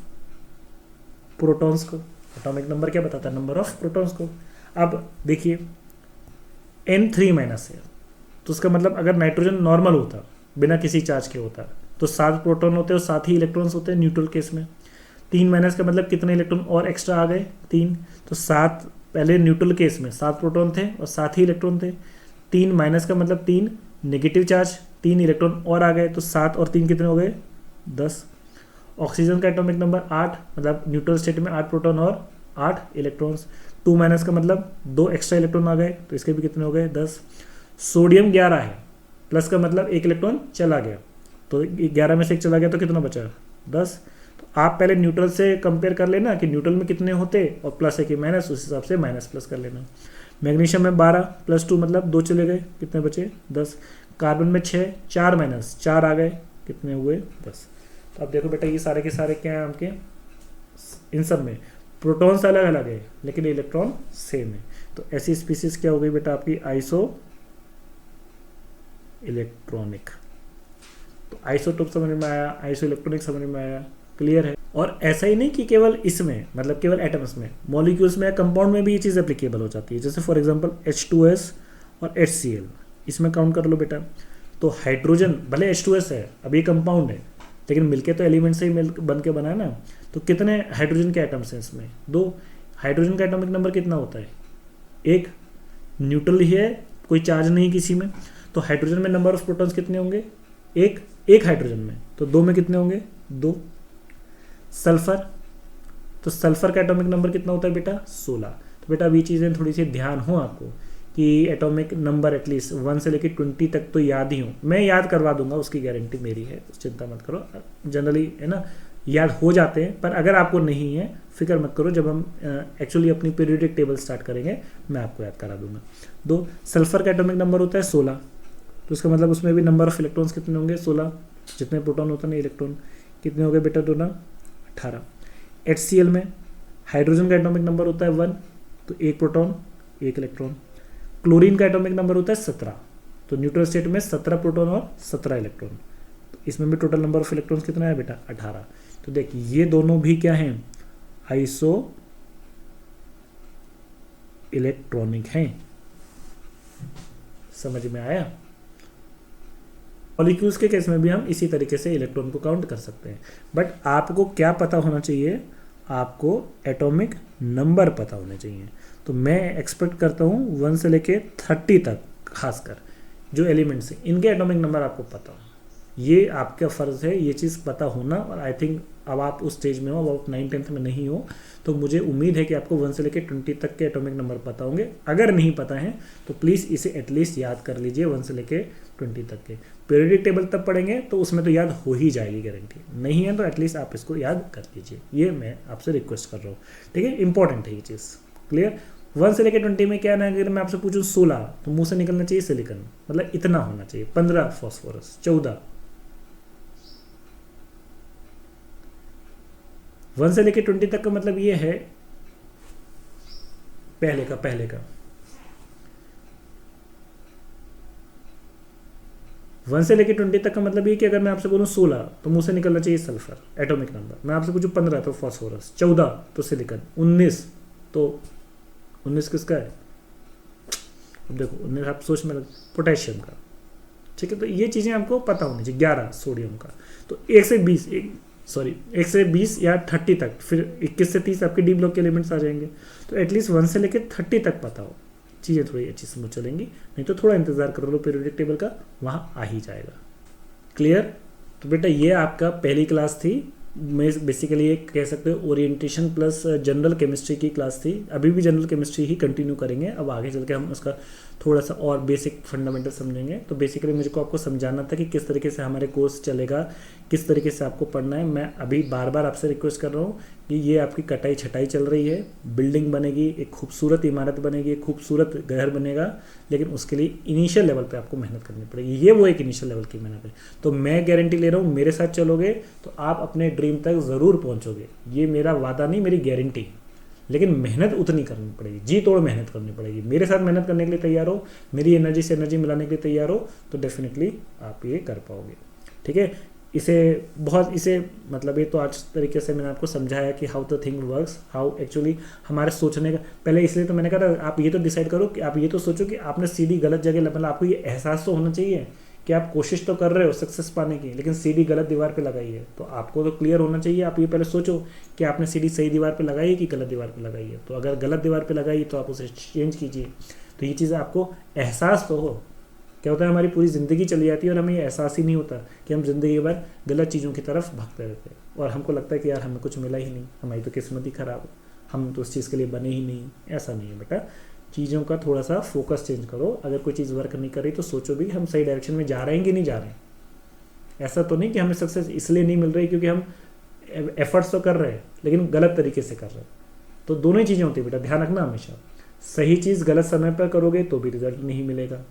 प्रोटॉन्स को। एटॉमिक नंबर क्या बताता है, नंबर ऑफ प्रोटॉन्स को। अब देखिए N3 माइनस है, तो उसका मतलब अगर नाइट्रोजन नॉर्मल होता बिना किसी चार्ज के होता तो 7 प्रोटॉन होते हैं और 7 ही इलेक्ट्रॉन्स होते हैं न्यूट्रल केस में। 3 माइनस का मतलब कितने इलेक्ट्रॉन और एक्स्ट्रा आ गए, 3। तो 7 पहले न्यूट्रल केस में 7 प्रोटॉन थे और 7 ही इलेक्ट्रॉन थे। 3 माइनस का मतलब 3 नेगेटिव चार्ज, 3 इलेक्ट्रॉन और आ गए, तो 7 और 3 कितने हो गए, 10। ऑक्सीजन का एटॉमिक नंबर 8, मतलब न्यूट्रल स्टेट में 8 प्रोटॉन और 8 इलेक्ट्रॉन्स। 2 माइनस का मतलब 2 एक्स्ट्रा इलेक्ट्रॉन आ गए, तो इसके भी कितने हो गए, 10। सोडियम 11 है, प्लस का मतलब 1 इलेक्ट्रॉन चला गया, तो 11 में से 1 चला गया तो कितना बचा, 10। तो आप पहले न्यूट्रल से कंपेयर कर लेना कि न्यूट्रल में कितने होते और प्लस है कि माइनस, उस हिसाब से माइनस प्लस कर लेना। मैग्नीशियम में 12 प्लस 2 मतलब 2 चले गए, कितने बचे, 10। कार्बन में 6, 4 माइनस 4 आ गए, कितने हुए, 10। तो अब देखो बेटा ये सारे के सारे क्या हैं आपके, इन सब में प्रोटॉन्स अलग अलग है लेकिन इलेक्ट्रॉन सेम है। तो ऐसी स्पीसीज क्या हो गई बेटा आपकी, आइसो इलेक्ट्रॉनिक। तो आइसोटोप समझ में आया, आइसो इलेक्ट्रॉनिक समझ में आया, क्लियर है। और ऐसा ही नहीं कि केवल इसमें, मतलब केवल एटम्स में, मॉलिक्यूल्स में या कंपाउंड में भी ये चीज़ एप्लीकेबल हो जाती है। जैसे फॉर एग्जांपल H2S और HCl, इसमें काउंट कर लो बेटा। तो हाइड्रोजन भले H2S है, अब ये कंपाउंड है लेकिन मिलके तो एलिमेंट से ही मिल बन के बना है ना। तो कितने हाइड्रोजन के एटम्स हैं इसमें, 2। हाइड्रोजन का एटॉमिक नंबर कितना होता है, 1। न्यूट्रल ही है, कोई चार्ज नहीं किसी में, तो हाइड्रोजन में नंबर ऑफ प्रोटॉन्स कितने होंगे, 1 हाइड्रोजन में, तो 2 में कितने होंगे, 2। सल्फर, तो सल्फर का एटॉमिक नंबर कितना होता है बेटा, 16। तो बेटा अब ये चीज़ें थोड़ी सी ध्यान हो आपको कि एटॉमिक नंबर एटलीस्ट 1 से लेकर 20 तक तो याद ही हो। मैं याद करवा दूंगा, उसकी गारंटी मेरी है, चिंता मत करो। जनरली है ना याद हो जाते हैं, पर अगर आपको नहीं है फिक्र मत करो, जब हम एक्चुअली अपनी पीरियोडिक टेबल स्टार्ट करेंगे मैं आपको याद करा दूंगा। 2 सल्फर का एटॉमिक नंबर होता है 16, तो उसका मतलब उसमें भी नंबर ऑफ इलेक्ट्रॉन्स कितने होंगे, 16। जितने प्रोटॉन होते हैं ना इलेक्ट्रॉन, कितने हो गए बेटा, 2 ना 18। HCl में हाइड्रोजन का एटॉमिक नंबर होता है 1, तो 1 प्रोटॉन 1 इलेक्ट्रॉन। क्लोरीन का एटॉमिक नंबर होता है 17, तो न्यूट्रल स्टेट में 17 प्रोटॉन और 17 इलेक्ट्रॉन। तो इसमें भी टोटल नंबर ऑफ इलेक्ट्रॉन्स कितना है बेटा, 18। तो देखिए ये दोनों भी क्या हैं, आइसो इलेक्ट्रॉनिक हैं। समझ में आया। मॉलिक्यूल्स के केस में भी हम इसी तरीके से इलेक्ट्रॉन को काउंट कर सकते हैं, बट आपको क्या पता होना चाहिए, आपको एटॉमिक नंबर पता होने चाहिए। तो मैं एक्सपेक्ट करता हूँ 1 से लेके 30 तक खासकर जो एलिमेंट्स हैं इनके एटॉमिक नंबर आपको पता हो, ये आपका फ़र्ज़ है ये चीज़ पता होना। और आई थिंक अब आप उस स्टेज में हो, अब आप 9th-10th में नहीं हो, तो मुझे उम्मीद है कि आपको 1 से लेकर 20 तक के एटॉमिक नंबर पता होंगे। अगर नहीं पता है तो प्लीज़ इसे एटलीस्ट याद कर लीजिए 1 से लेकर 20 तक के। पीरियोडिक टेबल तब पढ़ेंगे तो उसमें तो याद हो ही जाएगी गारंटी, नहीं है तो एटलीस्ट आप इसको याद कर लीजिए, ये मैं आपसे रिक्वेस्ट कर रहा हूँ, ठीक है। इंपॉर्टेंट है ये चीज़, क्लियर। 1 से लेकर 20 में क्या ना, अगर मैं आपसे पूछूं 16 तो मुंह से निकलना चाहिए सिलिकॉन, मतलब इतना होना चाहिए। 15 फॉस्फोरस, 14। 1 से लेकर 20 तक का मतलब ये है पहले का 1 से लेकर 20 तक का मतलब ये कि अगर मैं आपसे बोलूं 16 तो मुंह से निकलना चाहिए सल्फर एटॉमिक नंबर। मैं आपसे पूछूं 15 तो फॉस्फोरस, 14 तो सिलिकॉन, 19 तो 19 किसका है, अब देखो उन्हें आप सोच में पोटेशियम का, ठीक है, तो ये चीज़ें आपको पता होनी चाहिए। 11 सोडियम का, तो 1 से 20 या 30 तक, फिर 21 से 30 आपके डी ब्लॉक के एलिमेंट्स आ जाएंगे। तो एटलीस्ट 1 से लेकर 30 तक पता हो, चीज़ें थोड़ी अच्छी समझ चलेंगी। नहीं तो थोड़ा इंतजार कर लो, पीरियोडिक टेबल का वहाँ आ ही जाएगा। क्लियर? तो बेटा ये आपका पहली क्लास थी, मैं बेसिकली एक कह सकते हो ओरिएंटेशन प्लस जनरल केमिस्ट्री की क्लास थी। अभी भी जनरल केमिस्ट्री ही कंटिन्यू करेंगे, अब आगे चल के हम उसका थोड़ा सा और बेसिक फंडामेंटल समझेंगे। तो बेसिकली मुझे को आपको समझाना था कि किस तरीके से हमारे कोर्स चलेगा, किस तरीके से आपको पढ़ना है। मैं अभी बार बार आपसे रिक्वेस्ट कर रहा हूँ कि ये आपकी कटाई छटाई चल रही है, बिल्डिंग बनेगी, एक खूबसूरत इमारत बनेगी, एक खूबसूरत घर बनेगा, लेकिन उसके लिए इनिशियल लेवल पे आपको मेहनत करनी पड़ेगी। ये वो एक इनिशियल लेवल की मेहनत है। तो मैं गारंटी ले रहा हूँ, मेरे साथ चलोगे तो आप अपने ड्रीम तक ज़रूर पहुँचोगे। ये मेरा वादा नहीं, मेरी गारंटी है। लेकिन मेहनत उतनी करनी पड़ेगी, जी तोड़ मेहनत करनी पड़ेगी। मेरे साथ मेहनत करने के लिए तैयार हो, मेरी एनर्जी से एनर्जी मिलाने के लिए तैयार हो, तो डेफिनेटली आप ये कर पाओगे। ठीक है, इसे मतलब ये तो आज तरीके से मैंने आपको समझाया कि how the thing works, how actually हमारे सोचने का। पहले इसलिए तो मैंने कहा था आप ये तो डिसाइड करो कि आप ये तो सोचो कि आपने सीडी गलत जगह, मतलब आपको ये एहसास तो होना चाहिए कि आप कोशिश तो कर रहे हो सक्सेस पाने की, लेकिन सीडी गलत दीवार पे लगाई है। तो आपको तो क्लियर होना चाहिए, आप ये पहले सोचो कि आपने सीडी सही दीवार पे लगाई है कि गलत दीवार पे लगाई है। तो अगर गलत दीवार पे लगाई तो आप उसे चेंज कीजिए। तो ये चीज़ आपको एहसास तो हो। क्या होता है, हमारी पूरी ज़िंदगी चली जाती है और हमें ये एहसास ही नहीं होता कि हम ज़िंदगी भर गलत चीज़ों की तरफ भागते रहते हैं, और हमको लगता है कि यार हमें कुछ मिला ही नहीं, हमारी तो किस्मत ही ख़राब है, हम तो उस चीज़ के लिए बने ही नहीं। ऐसा नहीं है बेटा, चीज़ों का थोड़ा सा फोकस चेंज करो। अगर कोई चीज़ वर्क नहीं कर रही तो सोचो भी हम सही डायरेक्शन में जा रहे हैं कि नहीं जा रहे हैं। ऐसा तो नहीं कि हमें सक्सेस इसलिए नहीं मिल रही क्योंकि हम एफर्ट्स तो कर रहे हैं लेकिन गलत तरीके से कर रहे हैं। तो दोनों ही चीज़ें होती है बेटा, ध्यान रखना हमेशा। सही चीज़ गलत समय पर करोगे तो भी रिजल्ट नहीं मिलेगा,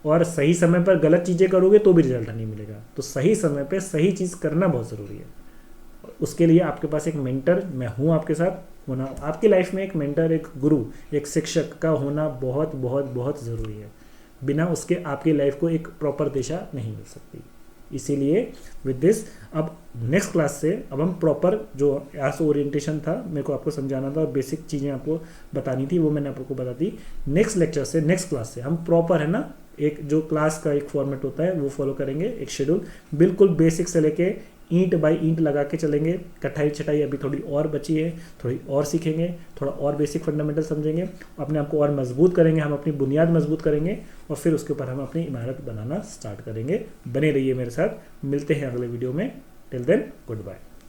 और सही समय पर गलत चीज़ें करोगे तो भी रिजल्ट नहीं मिलेगा। तो सही समय पर सही चीज़ करना बहुत ज़रूरी है। उसके लिए आपके पास एक मेंटर, मैं हूँ आपके साथ होना, आपकी लाइफ में एक मेंटर, एक गुरु, एक शिक्षक का होना बहुत बहुत बहुत ज़रूरी है। बिना उसके आपकी लाइफ को एक प्रॉपर दिशा नहीं मिल सकती। इसीलिए विद दिस अब नेक्स्ट क्लास से अब हम प्रॉपर जो एस ओरिएंटेशन था मेरे को आपको समझाना था और बेसिक चीज़ें आपको बतानी थी वो मैंने आपको बता दी। नेक्स्ट लेक्चर से, नेक्स्ट क्लास से हम प्रॉपर है ना, एक जो क्लास का एक फॉर्मेट होता है वो फॉलो करेंगे, एक शेड्यूल बिल्कुल बेसिक से लेके ईंट बाई ईंट लगा के चलेंगे। कटाई छटाई अभी थोड़ी और बची है, थोड़ी और सीखेंगे, थोड़ा और बेसिक फंडामेंटल समझेंगे, अपने आप को और मजबूत करेंगे, हम अपनी बुनियाद मजबूत करेंगे और फिर उसके ऊपर हम अपनी इमारत बनाना स्टार्ट करेंगे। बने रहिए मेरे साथ, मिलते हैं अगले वीडियो में। Till then good bye.